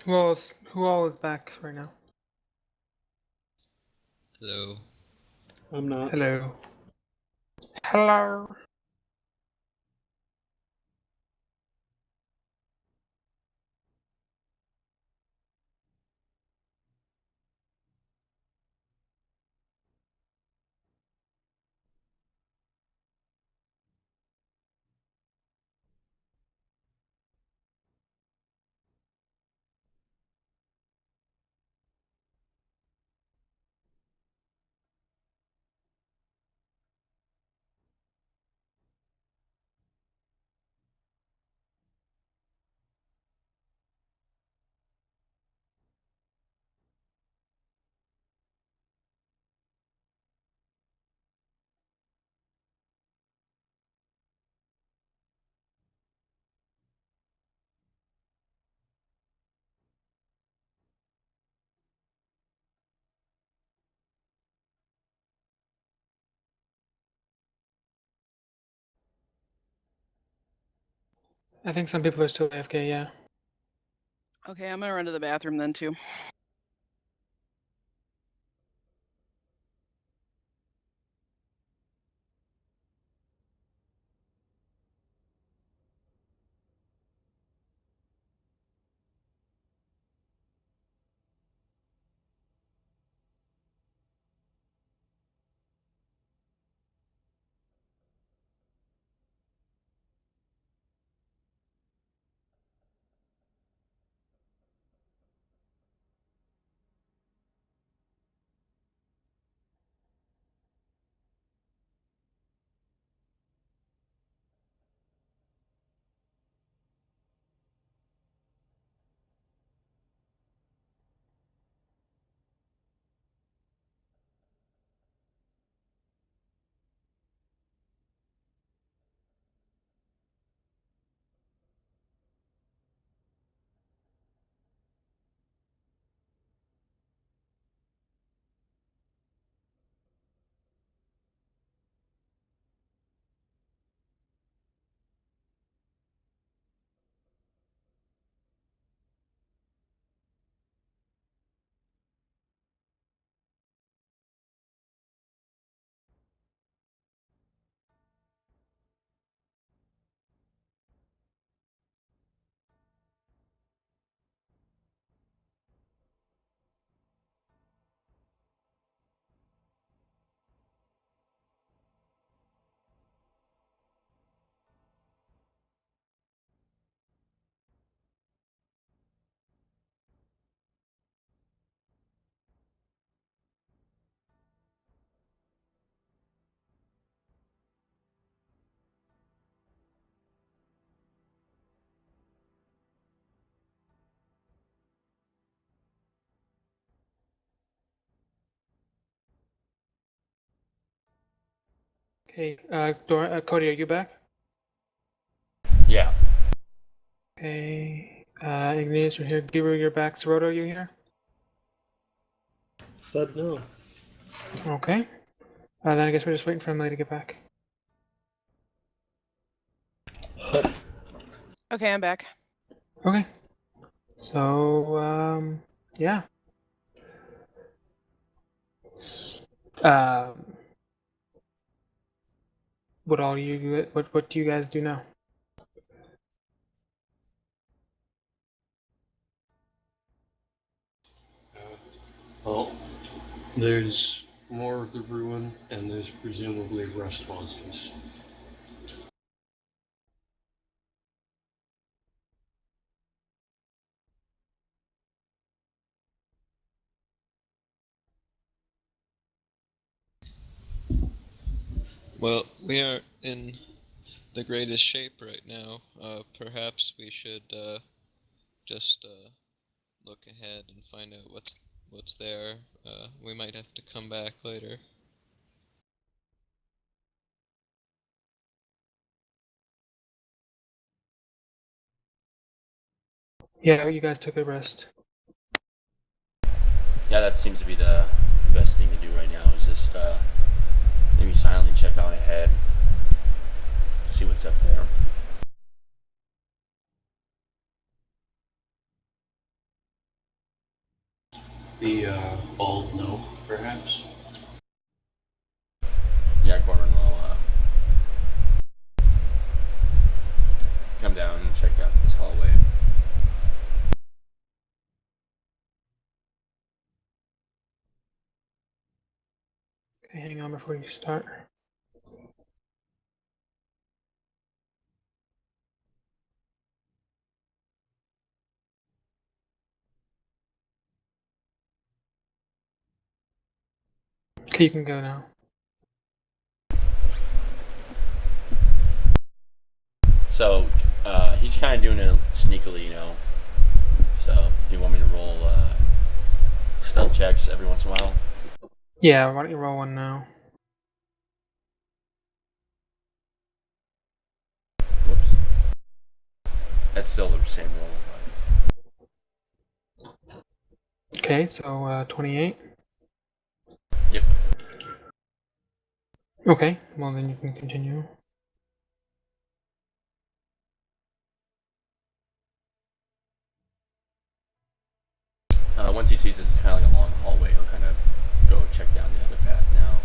Who all is back right now? Hello. I'm not. Hello. Hello. I think some people are still AFK, yeah. Okay, I'm gonna run to the bathroom then too. Okay, Cody, are you back? Yeah. Okay, Ignatius, you're here. Guru, you're back. Soroto, are you here? Said no. Okay. Then I guess we're just waiting for Emily to get back. Okay, I'm back. Okay. So, yeah. Um, what do you guys do now? Well, there's more of the ruin, and there's presumably rust monsters. Well, we are in the greatest shape right now. Perhaps we should just look ahead and find out what's there. We might have to come back later. Yeah, you guys took a rest. Yeah, that seems to be the best thing to do right now is just maybe silently check out ahead, see what's up there. Bald know, perhaps? Yeah, Corbin will come down and check out this hallway. Okay, hang on before you start. Okay, you can go now. So he's kind of doing it sneakily, you know. So do you want me to roll stealth checks every once in a while? Yeah, why don't you roll one now? Whoops. That's still the same roll. Okay, so 28. Yep. Okay, well then you can continue. Once he sees this is kind of like a long hallway, he'll kind of go check down the other path now.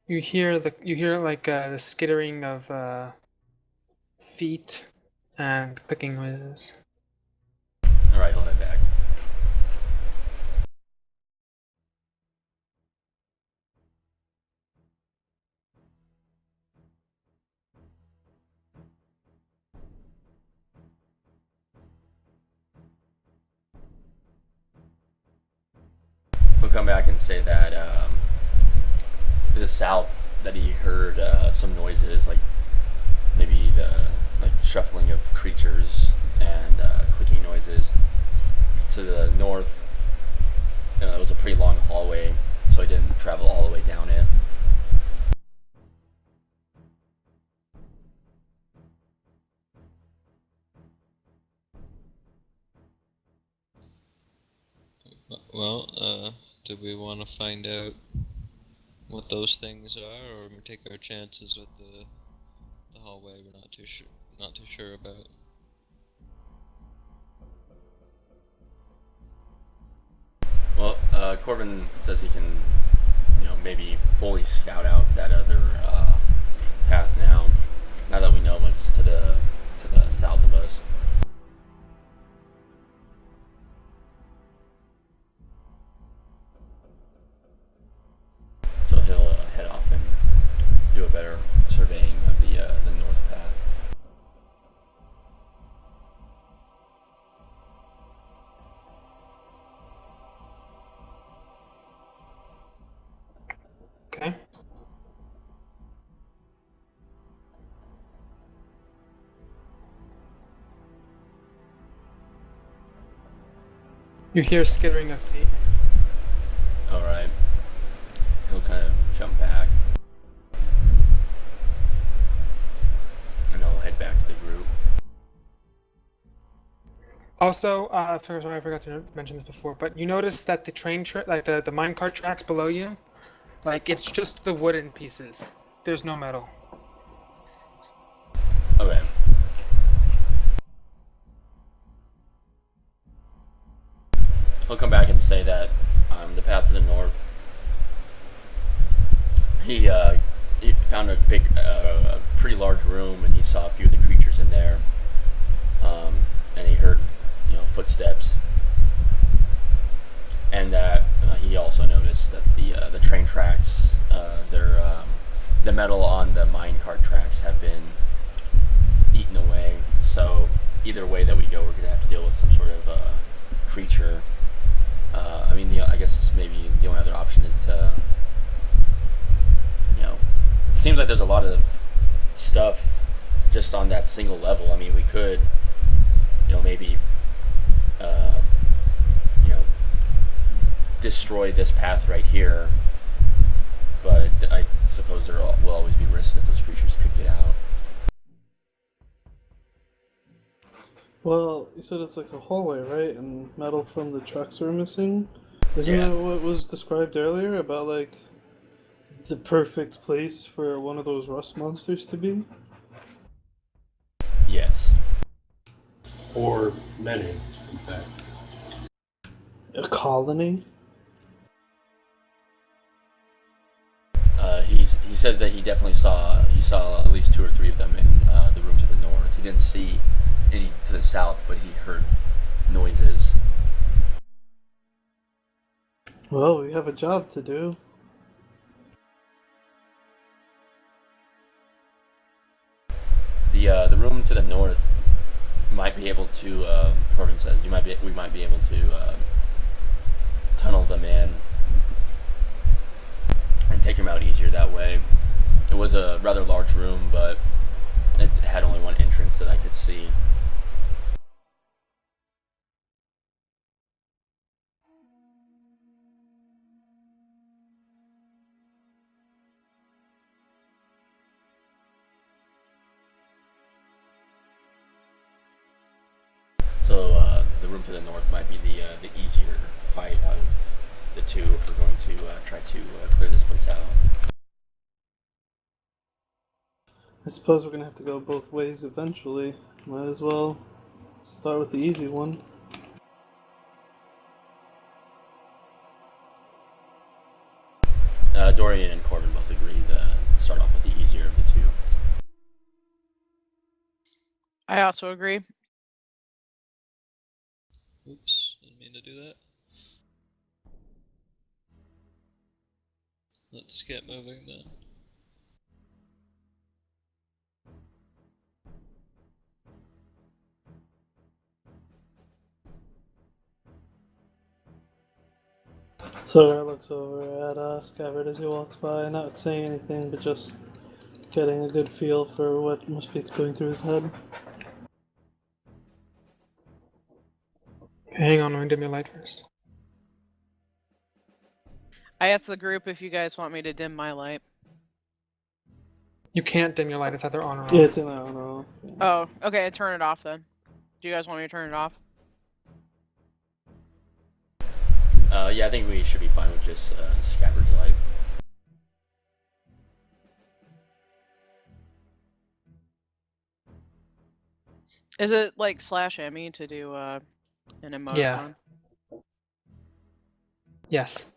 You hear like the skittering of feet and clicking noises. Alright, he'll head back. He'll come back and say that to the south that he heard some noises, like maybe the shuffling of creatures and clicking noises. To the north, it was a pretty long hallway, so he didn't travel all the way down it. Well, do we want to find out what those things are, or take our chances with the hallway we're not too sure about? Well, Corbin says he can, maybe fully scout out that other path now. Now that we know what's to the south of us. So he'll head off and do a better surveying of the north path. Okay. You hear skittering of feet. Alright. He'll kind of jump back. And he'll head back to the group. Also, sorry, I forgot to mention this before, but you notice that the train like the minecart tracks below you, like it's just the wooden pieces. There's no metal. Okay. He'll come back and say that the path to the north, he found a pretty large room, and he saw a few of the creatures in there, and he heard, footsteps, and that he also noticed that the train tracks, the metal on the minecart tracks have been eaten away. So either way that we go, we're gonna have to deal with some sort of creature. I guess maybe the only other option is to, it seems like there's a lot of stuff just on that single level. I mean, we could, maybe, destroy this path right here, but I suppose there will always be risks that those creatures could get out. Well, you said it's like a hallway, right? And metal from the trucks were missing. Isn't Yeah. that what was described earlier about like the perfect place for one of those rust monsters to be? Yes. Or many, in fact. A colony? He says that he definitely saw at least 2 or 3 of them in the room to the north. He didn't see any to the south, but he heard noises. Well, we have a job to do. The room to the north might be able to. Corbin says we might be able to tunnel them in and take them out easier that way. It was a rather large room, but it had only one entrance that I could see. So the room to the north might be the easier fight out of the two if we're going to try to clear this place out. I suppose we're gonna have to go both ways eventually. Might as well start with the easy one. Dorian and Corbin both agreed to start off with the easier of the two. I also agree. Oops, didn't mean to do that. Let's get moving then. So looks over at Scabbard as he walks by, not saying anything, but just getting a good feel for what must be going through his head. Hang on, I'm gonna dim your light first. I asked the group if you guys want me to dim my light. You can't dim your light, it's either on or off. Yeah, it's in there on or off. Yeah. Oh, okay, turn it off then. Do you guys want me to turn it off? Yeah, I think we should be fine with just Scabbard's light. Is it like /Emmy to do an emoticon? Yeah. Yes.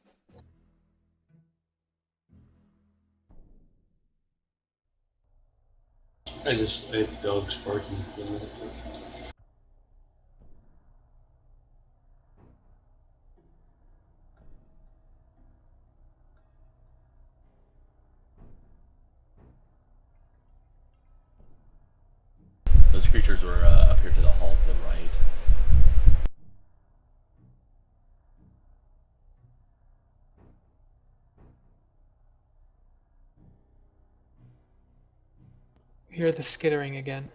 I had dogs barking for a minute. Those creatures were up here to the hall to the right. Hear the skittering again.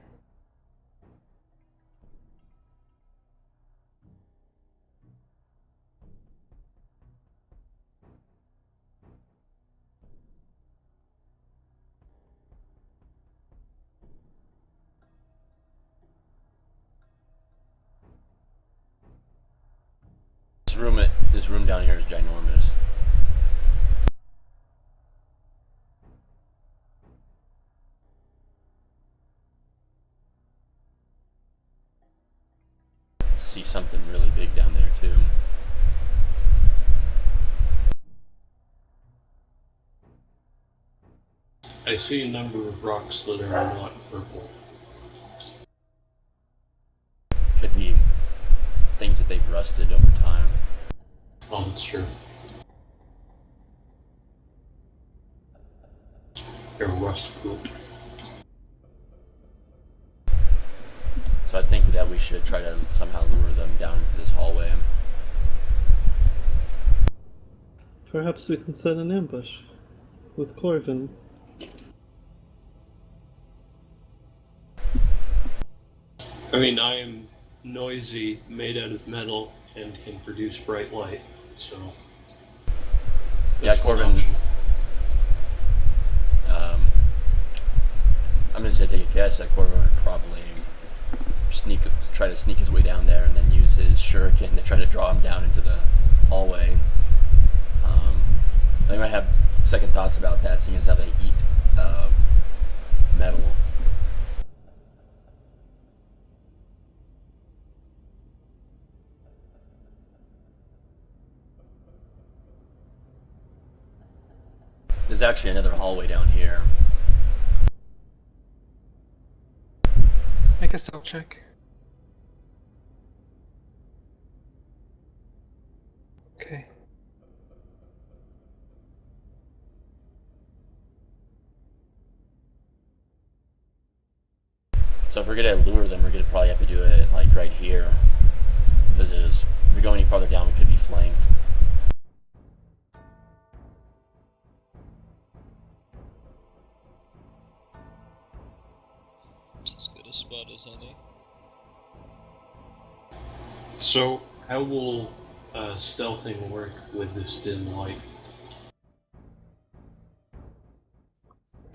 This room down here is ginormous. See something really big down there too. I see a number of rocks that are not purple. Could be things that they've rusted over time. Oh, that's true. They're rust proof. So I think that we should try to somehow lure them down into this hallway. Perhaps we can set an ambush with Corvin. I mean, I am noisy, made out of metal, and can produce bright light, so Yeah, That's one Corbin. option. I'm gonna say take a guess that Corbin would probably try to sneak his way down there, and then use his shuriken to try to draw him down into the hallway. They might have second thoughts about that, seeing as how they eat metal. There's actually another hallway down here. Make a stealth check. Okay. So if we're gonna lure them, we're gonna probably have to do it like right here, because if we go any farther down, we could be flanked. It's as good a spot as any. So, how will stealthing work with this dim light?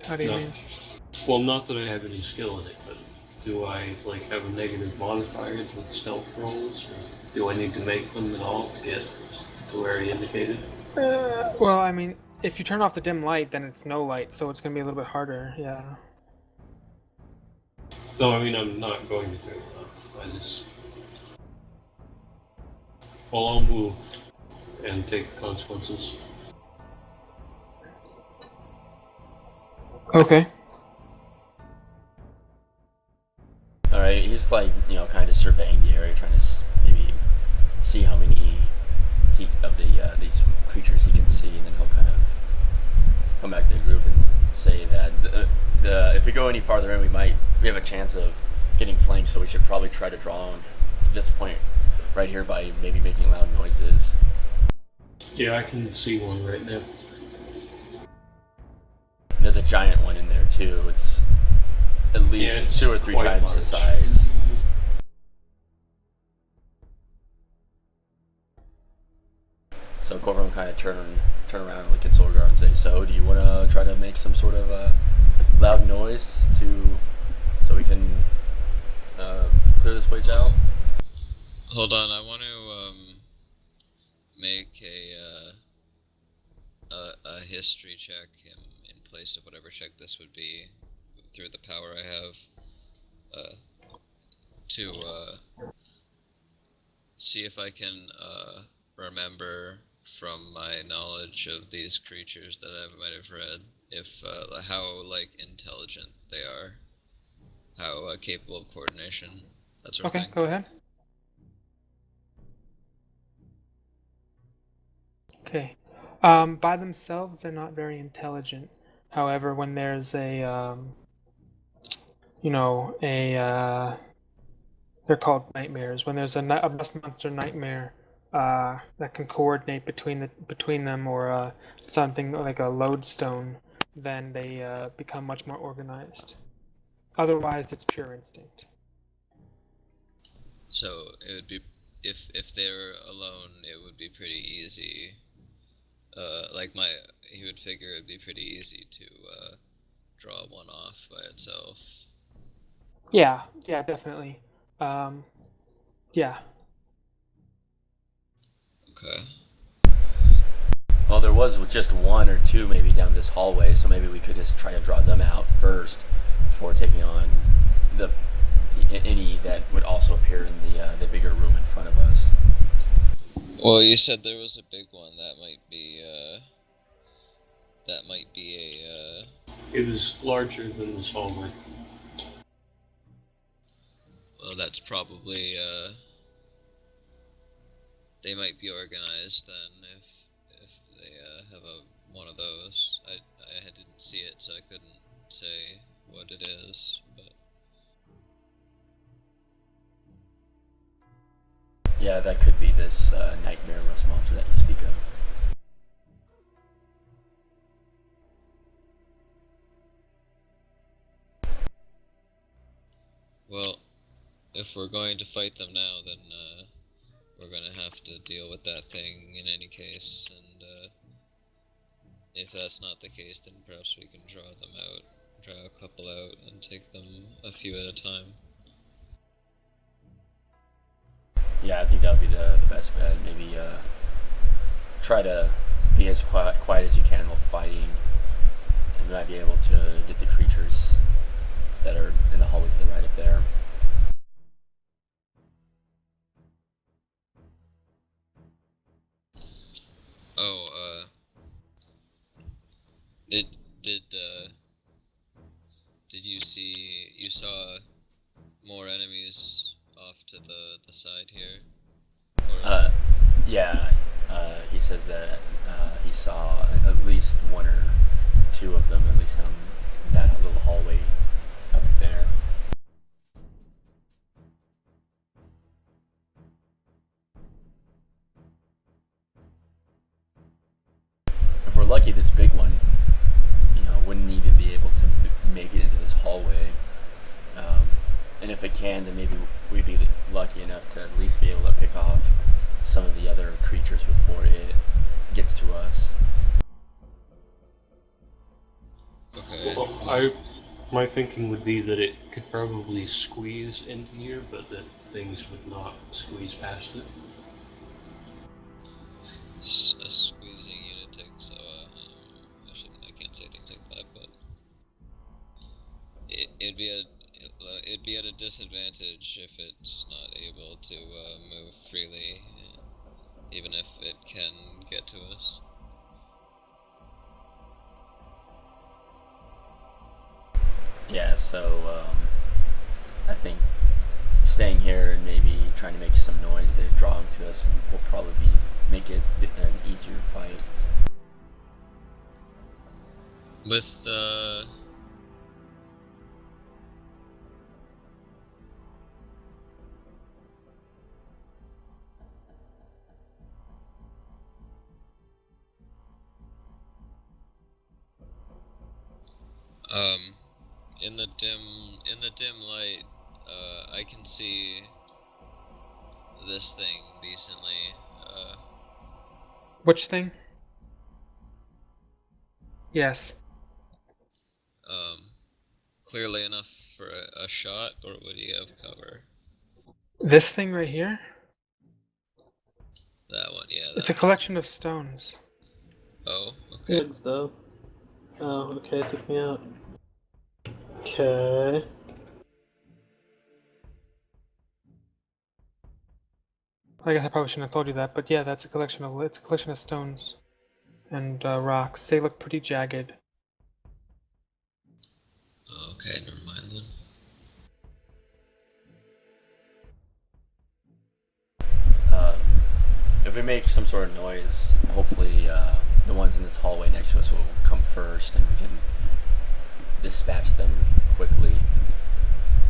How do you No. mean? Well, not that I have any skill in it, but do I like have a negative modifier to stealth rolls, or do I need to make them at all to get to where he indicated? Well, I mean, if you turn off the dim light, then it's no light, so it's gonna be a little bit harder. Yeah. No, I mean I'm not going to turn it off. I just. Well, I'll move and take the consequences. Okay. All right, he's like kind of surveying the area, trying to maybe see how many of these creatures he can see, and then he'll kind of come back to the group and say that if we go any farther in, we have a chance of getting flanked, so we should probably try to draw him to this point right here by maybe making loud noises. Yeah, I can see one right now. And there's a giant one in there too. It's at least it's 2 or 3 quite times the large. size. So Corbin will kind of turn around and look at Solgar and say, "So, do you want to try to make some sort of loud noise so we can clear this place out?" Hold on, I want to make a history check in place of whatever check this would be through the power I have to see if I can remember from my knowledge of these creatures that I might have read if how like intelligent they are, how capable of coordination, that sort of Okay, thing. go ahead. Okay. By themselves, they're not very intelligent. However, when there's a they're called nightmares. When there's a bust monster nightmare that can coordinate between them, or something like a lodestone, then they become much more organized. Otherwise, it's pure instinct. So it would be if they're alone, it would be pretty easy. He would figure it'd be pretty easy to draw one off by itself. Yeah, definitely. Yeah. Okay. Well, there was just 1 or 2 maybe down this hallway, so maybe we could just try to draw them out first before taking on any that would also appear in the bigger room in front of us. Well, you said there was a big one. That might be a. It was larger than this hallway. Well, that's probably they might be organized then if they have one of those. I didn't see it, so I couldn't say what it is, but. Yeah, that could be this nightmare rust monster that you speak of. Well, if we're going to fight them now, then we're gonna have to deal with that thing in any case, and if that's not the case, then perhaps we can draw a couple out, and take them a few at a time. Yeah, I think that would be the best bet. Maybe try to be as quiet as you can while fighting, and you might be able to get the creatures that are in the hallway to the right up there. Oh, it did. Did you saw more enemies off to the side here? Or, Yeah, he says that he saw at least one or two of them, at least on that little hallway up there. If we're lucky, this big one, wouldn't even be able to make it into this hallway. And if it can, then maybe we'd be lucky enough to at least be able to pick off some of the other creatures before it gets to us. okay. Well, my thinking would be that it could probably squeeze into here, but that things would not squeeze past it. A squeezing unit takes. I can't say things like that, but it'd be at a disadvantage if it's not able to move freely, even if it can get to us. Yeah, so I think staying here and maybe trying to make some noise to draw them to us will probably make it an easier fight. With in the dim light, I can see this thing decently. Which thing? Yes. Clearly enough for a shot, or would he have cover? This thing right here? That one, yeah. It's a collection of stones. Oh, okay. Legs though. Oh, okay, it took me out. Okay. I guess I probably shouldn't have told you that, but yeah, it's a collection of stones and rocks. They look pretty jagged. Okay, never mind then. If we make some sort of noise, hopefully the ones in this hallway next to us will come first, and we can dispatch them quickly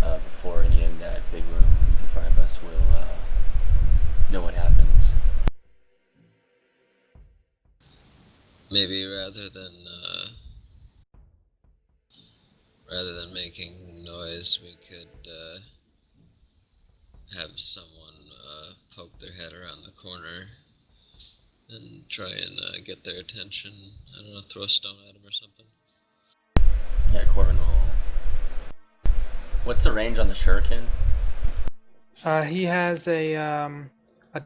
before any in that big room in front of us will know what happens. Maybe rather than making noise, we could have someone poke their head around the corner and try and get their attention. I don't know, throw a stone at him or something. Yeah, Corbin will. What's the range on the shuriken? He has a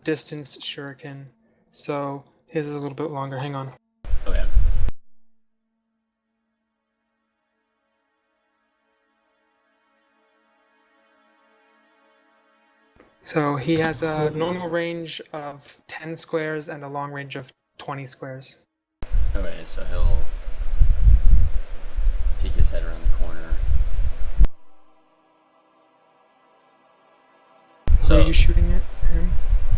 distance shuriken, so his is a little bit longer. Hang on. Okay. So he has a normal range of 10 squares and a long range of 20 squares. Okay, so he'll peek his head around the corner. Who are you shooting at him?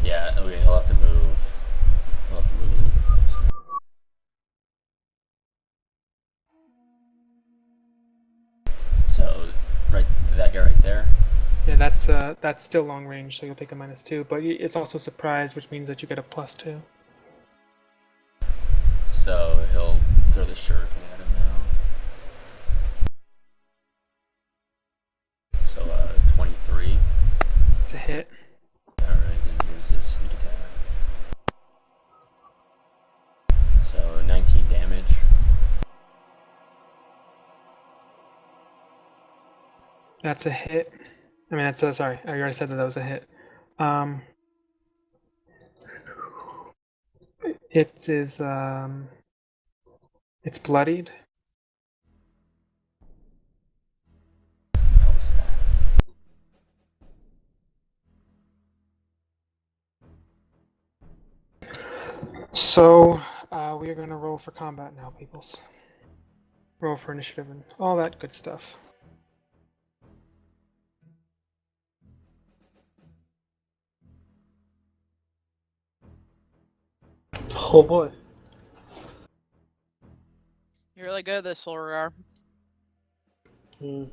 Yeah, okay, he'll have to move. He'll have to move a little bit closer. So, right, that guy right there? Yeah, that's still long range, so you'll take a -2, but it's also surprise, which means that you get a +2. So he'll throw the shuriken at him now. So 23. It's a hit. Alright, then here's his sneak attack. So 19 damage. That's a hit. I mean, that's a, sorry, I already said that was a hit. It is, it's bloodied. How was that? So, we are going to roll for combat now, peoples. Roll for initiative and all that good stuff. Oh boy. You're really good at this, Solrar. Hmm.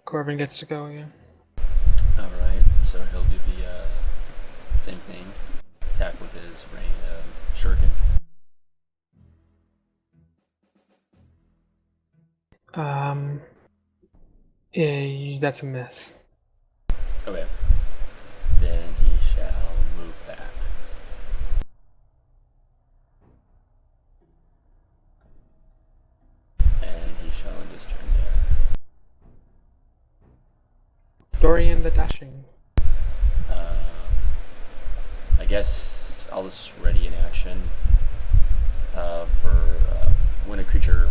Corbin gets to go again. Alright, so he'll do the same thing. Attack with his shuriken. That's a miss. Okay. Then he shall move back. And he shall end his turn there. Dorian the Dashing. I guess I'll just ready in action for when a creature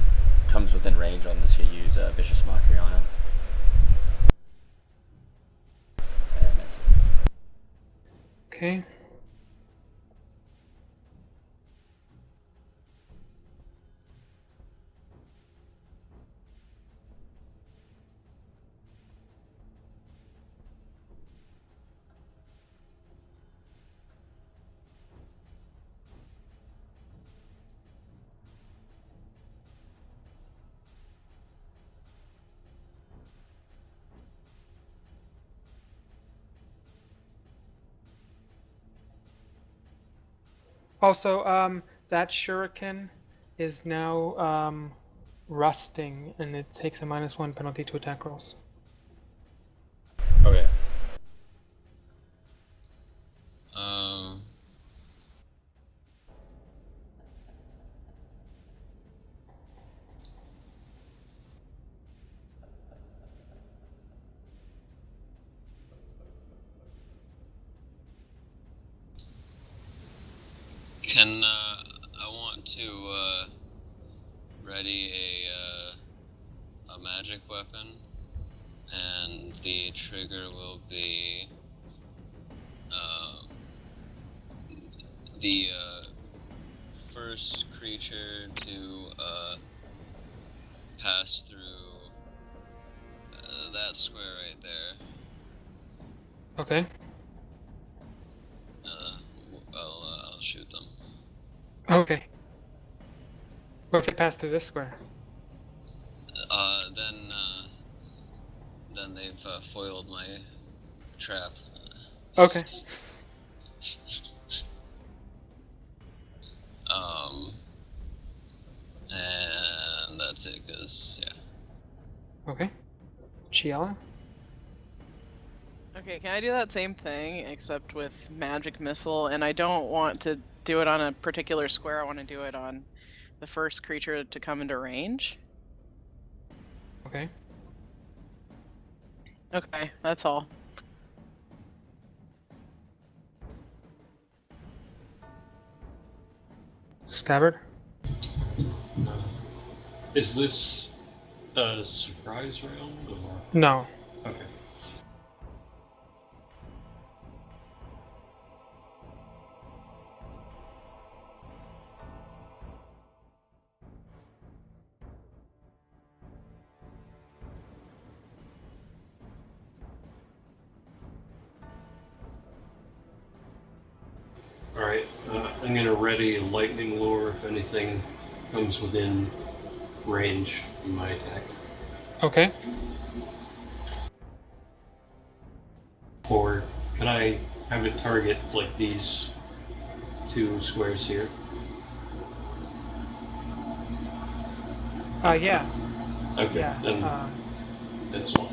comes within range. I'm just gonna use Vicious Mockery on him. And that's it. Okay. Also, that shuriken is now rusting, and it takes a -1 penalty to attack rolls. Okay. Can I want to ready a magic weapon, and the trigger will be the first creature to pass through that square right there. Okay. I'll shoot them. Okay. What if they pass through this square? Then they've foiled my trap. Okay. And that's it, cause yeah. Okay. Chiala? Okay, can I do that same thing, except with magic missile? And I don't want to do it on a particular square, I want to do it on the first creature to come into range. Okay. Okay, that's all. Scabbard? Is this a surprise round or? No. Okay. Alright, I'm gonna ready lightning lure if anything comes within range in my attack. Okay. Or can I have it target like these two squares here? Yeah. Okay, Yeah. then that's all.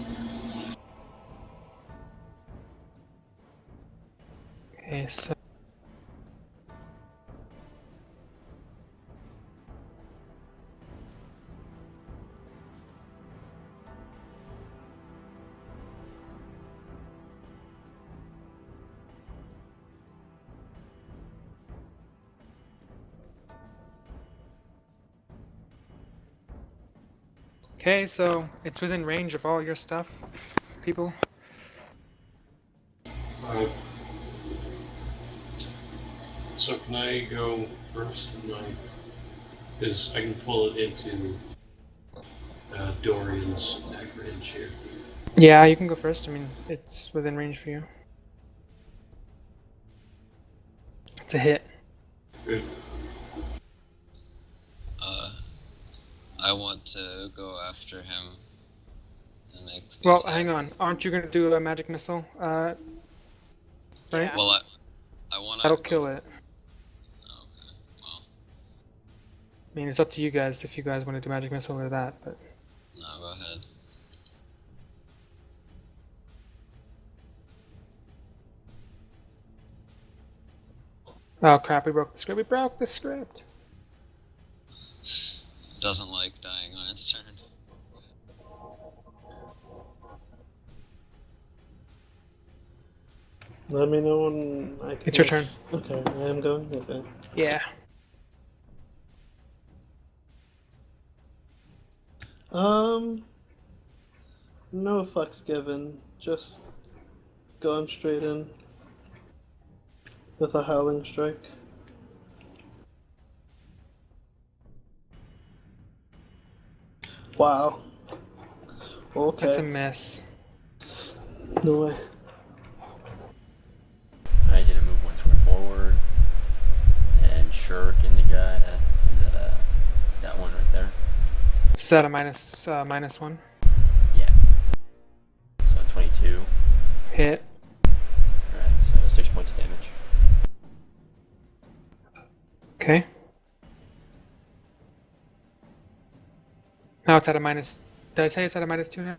Okay, so it's within range of all your stuff, people. Alright. So can I go first? Because I can pull it into Dorian's range here. Yeah, you can go first. I mean, it's within range for you. It's a hit. Good. I want to go after him and make the Well, attack. hang on. Aren't you gonna do a magic missile? Right? Yeah. Well, I want to. That'll kill it. Okay. Well, I mean, it's up to you guys if you guys want to do magic missile or that, but. no, go ahead. Oh crap! We broke the script. We broke the script. Doesn't like dying on its turn. Let me know when I can. It's your turn. Okay, I am going. Okay. Yeah. No fucks given. Just going straight in with a howling strike. Wow. Okay. That's a miss. No way. I did a move one square forward and shirk in the guy, that one right there. Set a minus one. Yeah. So 22. Hit. Alright, so 6 points of damage. Okay. Now it's at a minus. Did I say it's at a -2 now?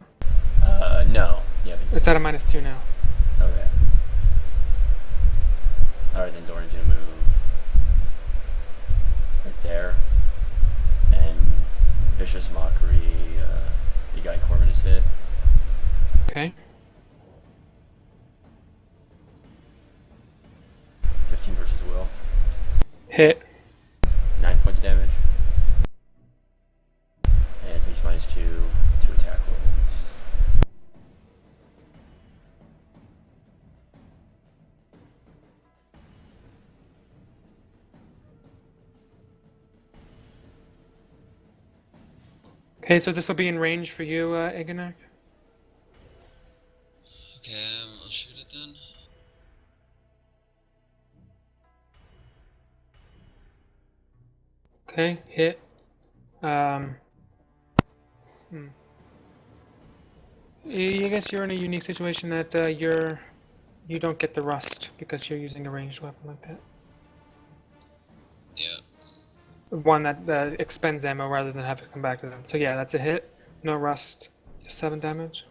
No. Yeah. It's at a -2 now. Okay. Alright, then Dorian's gonna move right there. And Vicious Mockery, the guy Corbin is hit. Okay. 15 versus Will. Hit. 9 points of damage. And it takes -2 to attack rolls. Okay, so this will be in range for you, Iganak. Okay, I'll shoot it then. Okay, hit. I guess you're in a unique situation that you don't get the rust because you're using a ranged weapon like that. Yeah. One that expends ammo rather than have to come back to them. So yeah, that's a hit. No rust. Just 7 damage.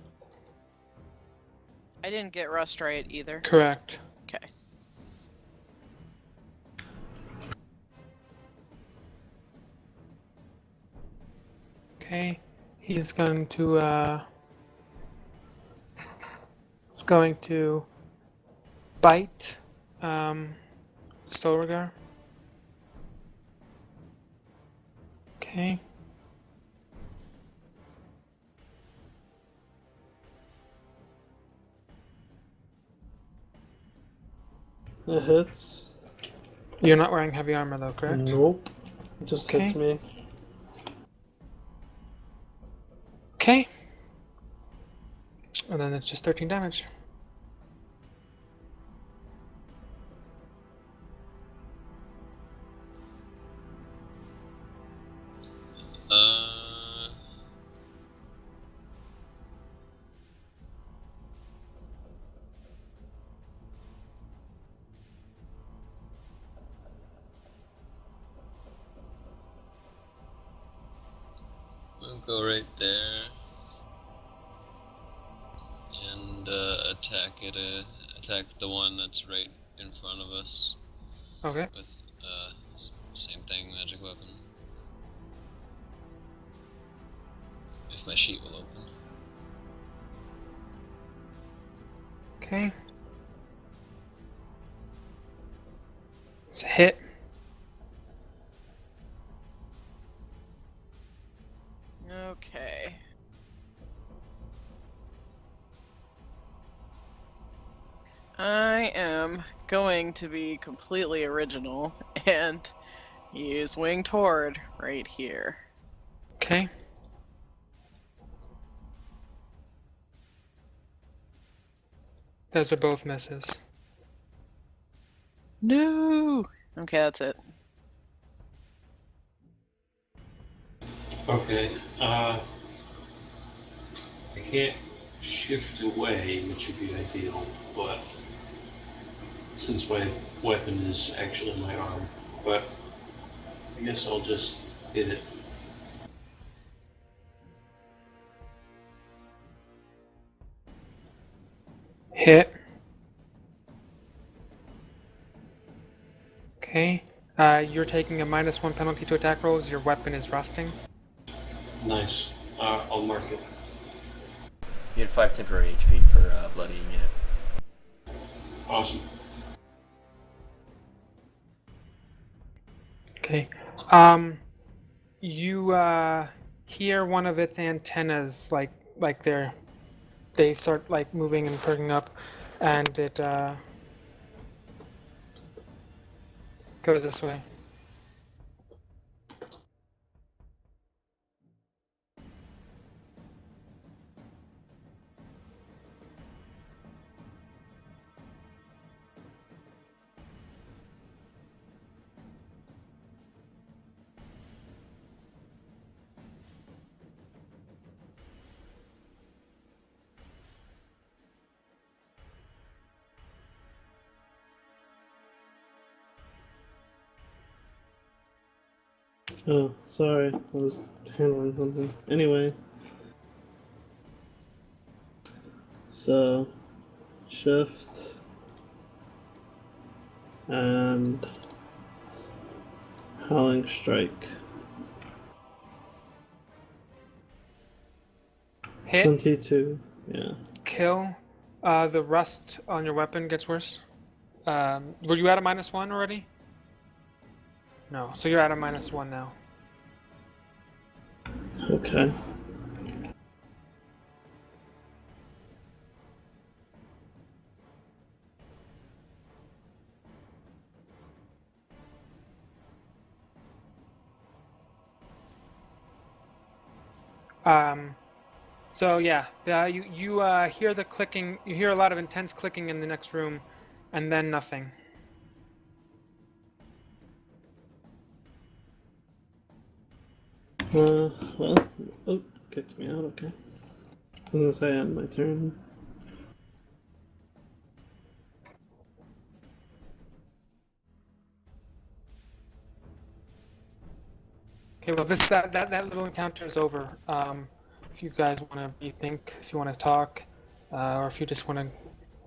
I didn't get rust right either. Correct. Okay. Okay. He's going to bite Stolrigar. Okay. It hits. You're not wearing heavy armor though, correct? Nope. It just hits Okay. me. Okay. And then it's just 13 damage. I'm I'll go right there and attack it. Attack the one that's right in front of us Okay. with same thing, magic weapon. If my sheet will open. Okay. It's a hit. Okay. I am going to be completely original and use Wing Toward right here. Okay. Those are both misses. No! Okay, that's it. Okay. I can't shift away, which would be ideal, but since my weapon is actually my arm, but I guess I'll just hit it. Hit. Okay. You're taking a -1 penalty to attack rolls. Your weapon is rusting. Nice. I'll mark it. You had 5 temporary HP for bloodying it. Awesome. Okay. You hear one of its antennas like they start like moving and perking up, and it goes this way. Oh, sorry. I was handling something. Anyway. So, shift. And Howling Strike. Hit. 22. Yeah. Kill. The rust on your weapon gets worse. Were you at a -1 already? No, so you're at a -1 now. Okay. So yeah, you hear the clicking. You hear a lot of intense clicking in the next room, and then nothing. Well, oh, kicked me out, okay. I was gonna say I end my turn. Okay, well that little encounter is over. If you guys want to rethink, if you want to talk, or if you just want to,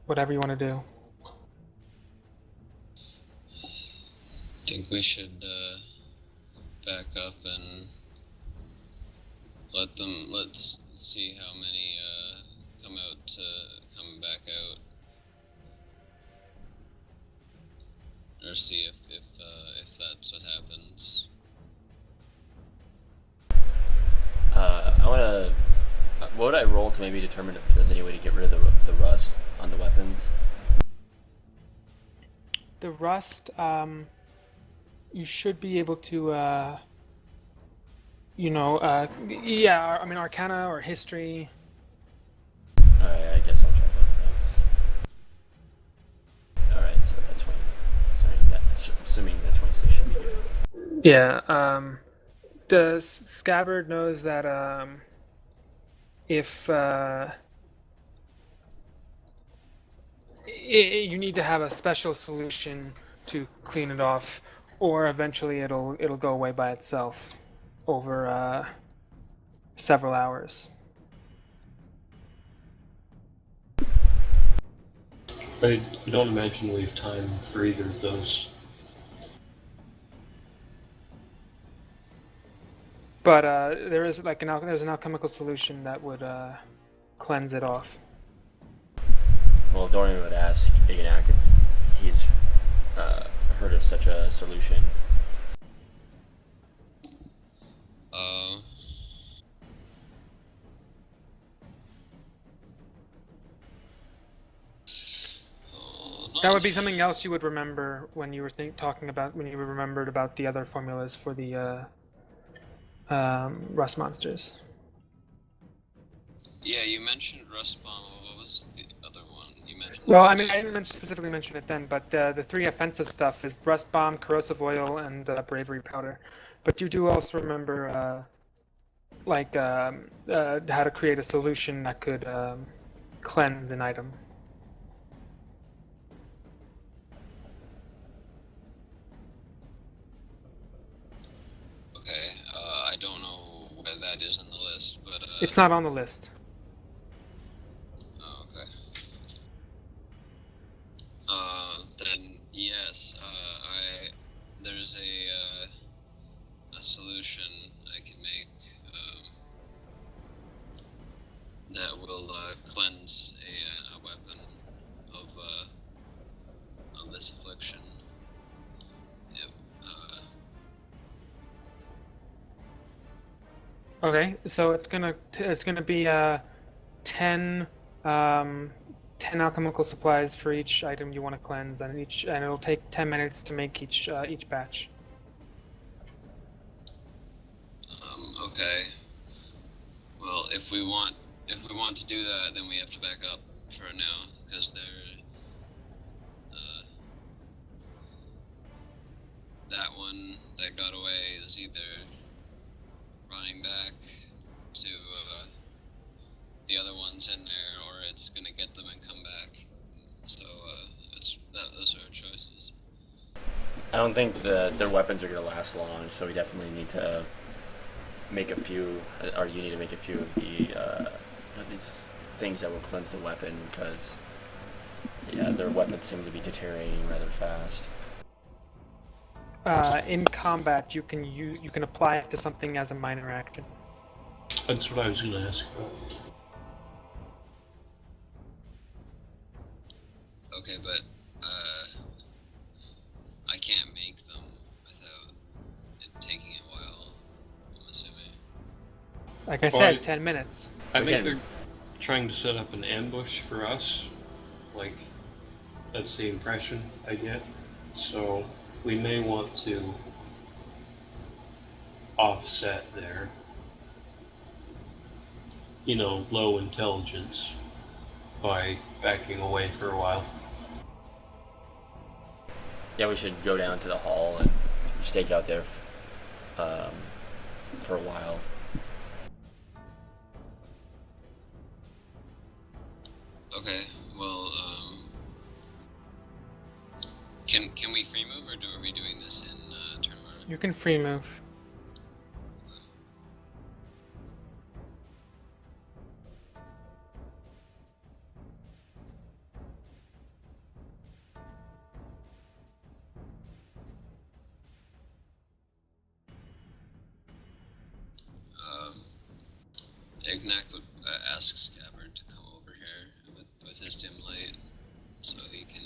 whatever you want to do. I think we should back up and let's see how many come back out, or see if that's what happens. I want to. What would I roll to maybe determine if there's any way to get rid of the rust on the weapons? The rust, you should be able to, yeah, I mean, Arcana or History. Alright, I guess I'll try both those. Alright, so that's 20. Sorry, assuming that 26 should be good. Yeah, the scabbard knows that if you need to have a special solution to clean it off, or eventually it'll go away by itself over several hours. I don't imagine we have time for either of those. But there is like there's an alchemical solution that would cleanse it off. Well, Dorian would ask Iganak if he's heard of such a solution. That would be something else you would remember when you were when you remembered about the other formulas for the rust monsters. Yeah, you mentioned rust bomb. What was the other one you mentioned? Well, I mean, I didn't specifically mention it then, but the three offensive stuff is rust bomb, corrosive oil, and bravery powder. But you do also remember how to create a solution that could cleanse an item. Okay, I don't know where that is on the list, but It's not on the list. Oh, okay. Then yes, there's a solution I can make that will cleanse a weapon of this affliction. It, Okay, so it's gonna be 10 10 alchemical supplies for each item you want to cleanse, and it'll take 10 minutes to make each batch. Okay. Well, if we want to do that, then we have to back up for now, because that one that got away is either running back to the other ones in there, or it's gonna get them and come back. So those are our choices. I don't think their weapons are going to last long, so we definitely need to make a few, or you need to make a few of these things that will cleanse the weapon, because their weapons seem to be deteriorating rather fast. In combat, you can apply it to something as a minor action. That's what I was going to ask about. Okay, but I can't make them without it taking a while, I'm assuming. Like I said, 10 minutes. I think they're trying to set up an ambush for us. Like, that's the impression I get. So we may want to offset their, low intelligence by backing away for a while. Yeah, we should go down to the hall and stake out there for a while. Okay, well, can we free move, or are we doing this in turn order? You can free move. Ignac would ask Scabbard to come over here with his dim light, so he can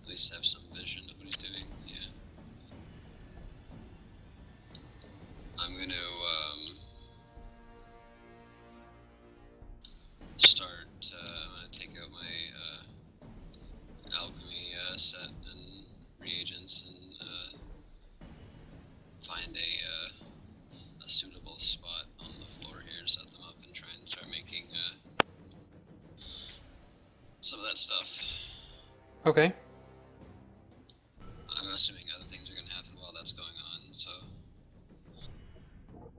at least have some vision of what he's doing. Yeah. I'm gonna start. I'm gonna take out my alchemy set and reagents and find a suitable spot on the floor here to set them up and try and start making some of that stuff. Okay. I'm assuming other things are going to happen while that's going on, so...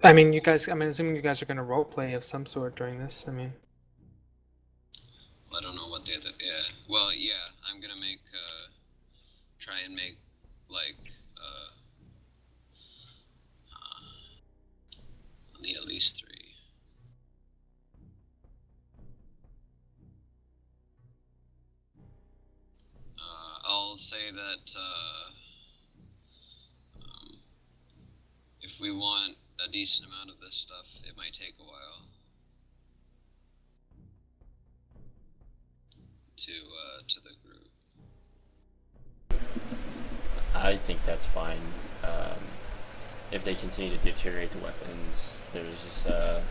I'm assuming you guys are going to roleplay of some sort during this, Well, I don't know what the other... Yeah. Well, yeah, I'm going to make... try and make, like, I'll need at least 3. say that if we want a decent amount of this stuff, it might take a while to the group. I think that's fine. If they continue to deteriorate the weapons, there's I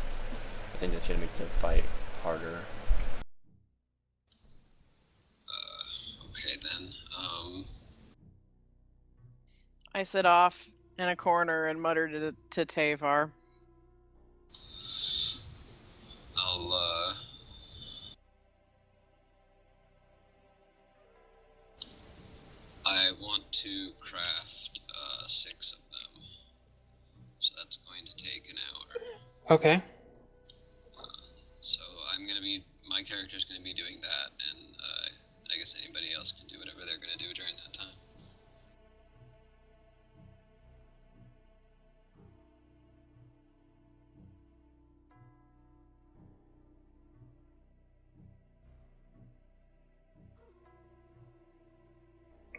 think that's gonna make the fight harder. Okay then. I sit off in a corner and mutter to Tavar. I want to craft 6 of them, so that's going to take an hour. Okay. So my character's gonna be doing that, and I guess anybody else can do whatever they're gonna do during that time.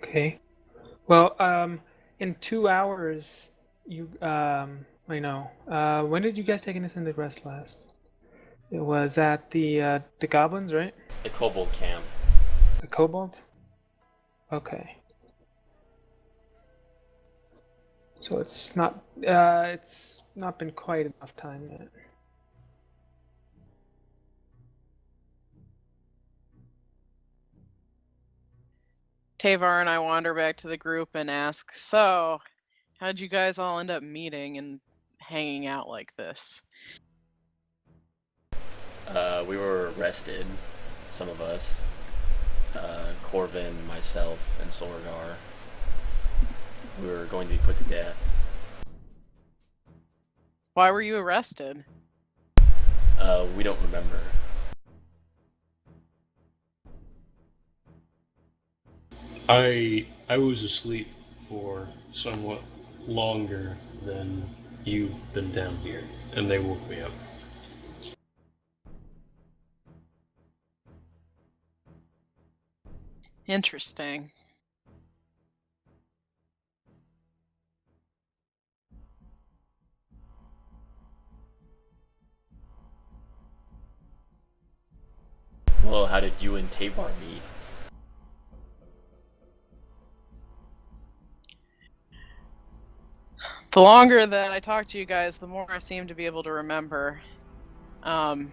Okay. Well, in 2 hours, you I know. When did you guys take an extended rest last? It was at the goblins, right? The kobold camp. The kobold. Okay. So it's not been quite enough time yet. Tavar and I wander back to the group and ask, so, how'd you guys all end up meeting and hanging out like this? We were arrested, some of us. Corvin, myself, and Sorgar. We were going to be put to death. Why were you arrested? We don't remember. I was asleep for somewhat longer than you've been down here, and they woke me up. Interesting. Well, how did you and Tabar meet? The longer that I talk to you guys, the more I seem to be able to remember. It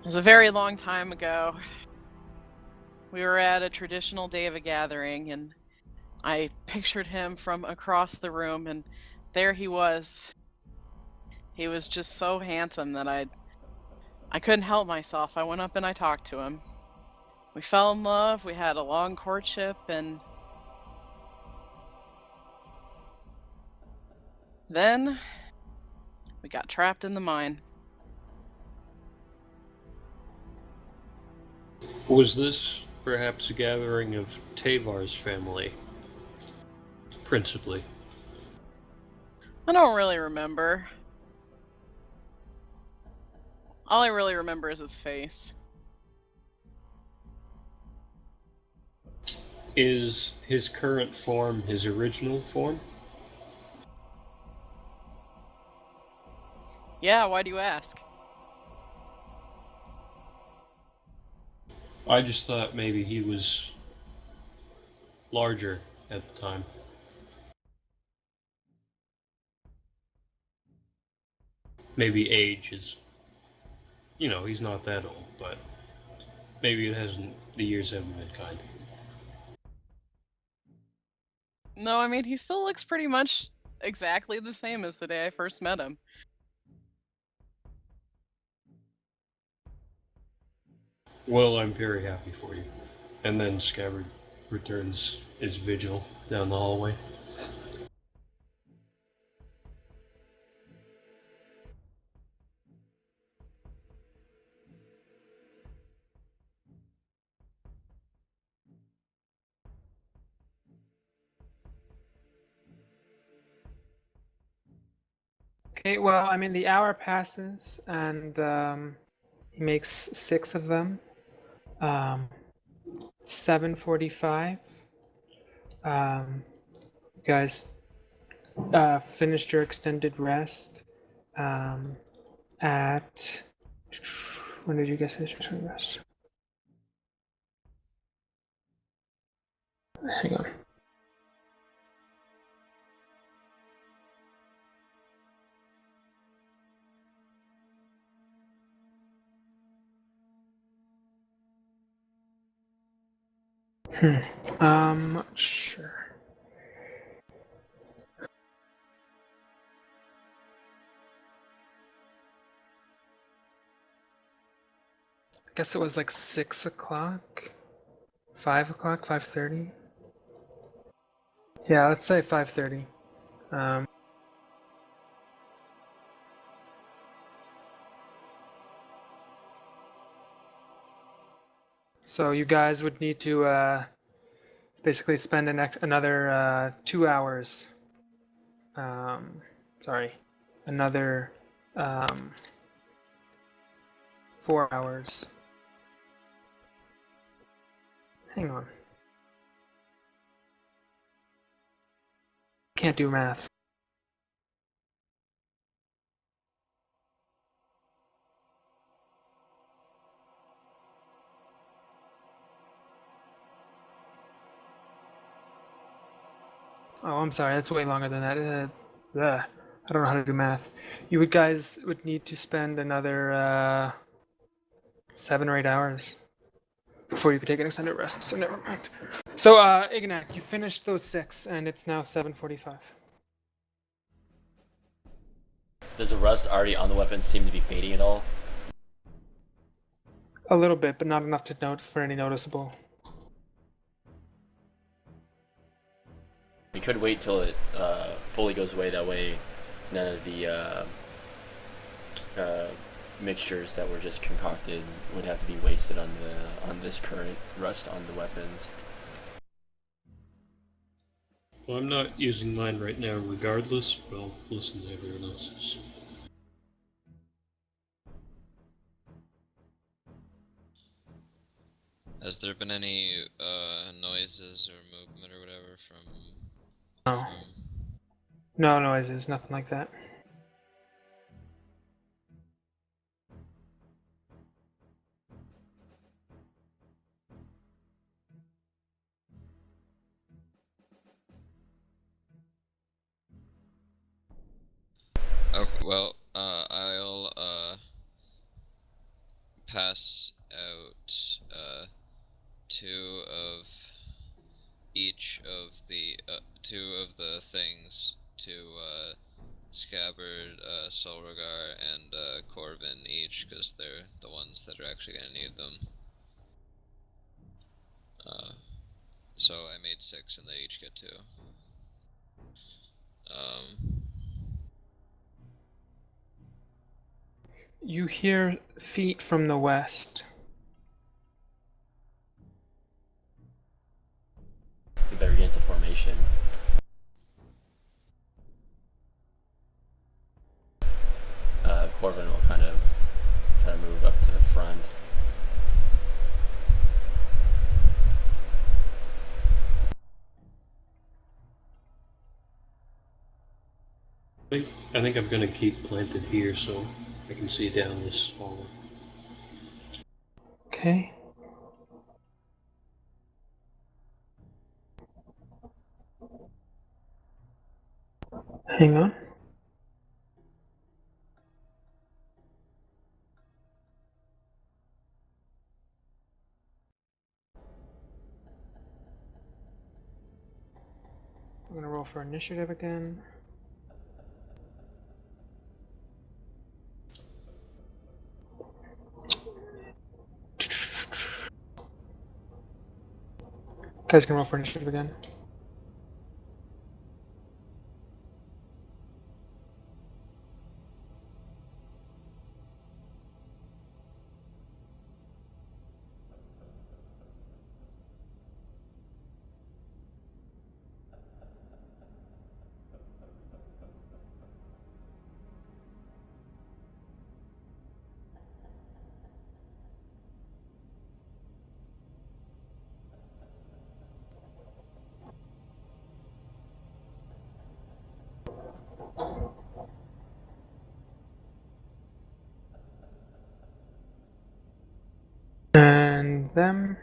was a very long time ago. We were at a traditional day of a gathering, and I pictured him from across the room, and there he was. He was just so handsome that I couldn't help myself. I went up and I talked to him. We fell in love, we had a long courtship, and then we got trapped in the mine. Was this perhaps a gathering of Tavar's family? Principally. I don't really remember. All I really remember is his face. Is his current form his original form? Yeah, why do you ask? I just thought maybe he was larger at the time. Maybe age is, he's not that old, but maybe the years haven't been kind. No, I mean, he still looks pretty much exactly the same as the day I first met him. Well, I'm very happy for you. And then Scabbard returns his vigil down the hallway. Okay, well, I mean, the hour passes, and he makes 6 of them. 7:45. You guys finished your extended rest at. When did you guys finish your extended rest? Hang on. Not sure. I guess it was like 6 o'clock, 5 o'clock, 5:30. Yeah, let's say 5:30. So you guys would need to basically spend another 2 hours. Sorry, another 4 hours. Hang on. Can't do math. Oh, I'm sorry. That's way longer than that. I don't know how to do math. You guys would need to spend another 7 or 8 hours before you could take an extended rest. So never mind. So, Ignac, you finished those 6, and it's now 7:45. Does the rust already on the weapon seem to be fading at all? A little bit, but not enough to note for any noticeable. We could wait till it fully goes away. That way, none of the mixtures that were just concocted would have to be wasted on this current rust on the weapons. Well, I'm not using mine right now regardless, but I'll listen to everyone else's. Has there been any noises or movement or whatever from? No. No noises, nothing like that. Okay, well, I'll pass out 2 of each of the 2 of the things to Scabbard, Solrogar, and Corvin each, because they're the ones that are actually gonna need them. So I made 6, and they each get 2. You hear feet from the west. We better get into formation. Corbin will kind of try to move up to the front. I think I'm going to keep planted here so I can see down this hallway. Okay. Hang on. I'm gonna roll for initiative again. Guys can roll for initiative again. them.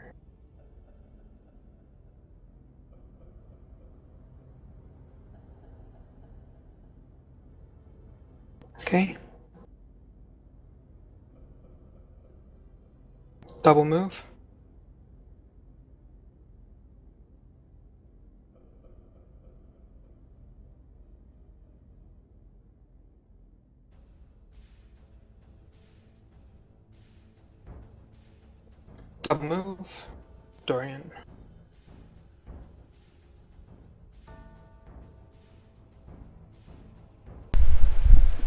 Okay. Double move. Double move. Dorian.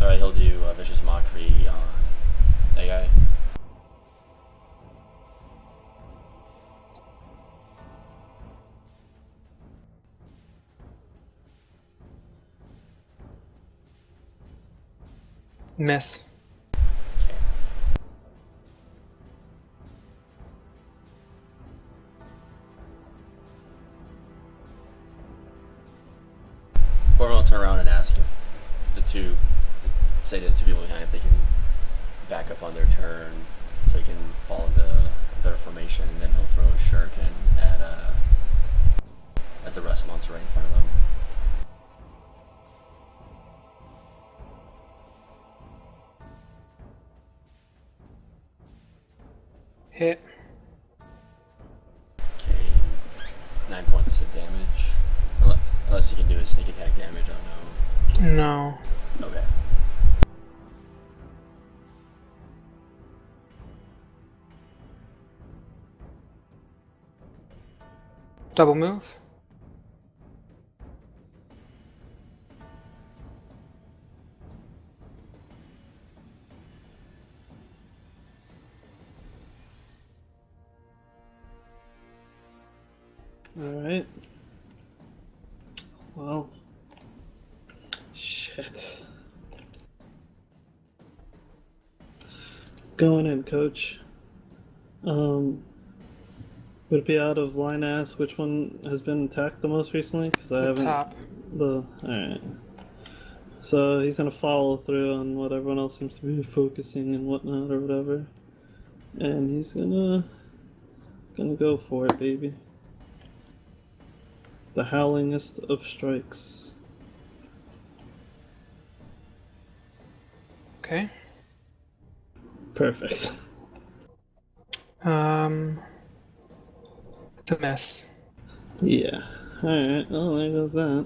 Alright, he'll do Vicious Mockery on that guy. Miss. Okay. Corbin will turn around and ask if say to the two people behind if they can back up on their turn so they can follow the better formation, and then he'll throw a shuriken at the rest monster right in front of him. Hit. Okay, 9 points of damage. Unless he can do a sneak attack damage, I don't No. know. Okay. Double move. Alright. Well. Shit. Going in, coach. Would it be out of line to ask which one has been attacked the most recently? Because I The haven't. top. Alright. So he's gonna follow through on what everyone else seems to be focusing and whatnot or whatever. And he's gonna go for it, baby. The howlingest of strikes. Okay. Perfect. It's a miss. Yeah. Alright, well there goes that.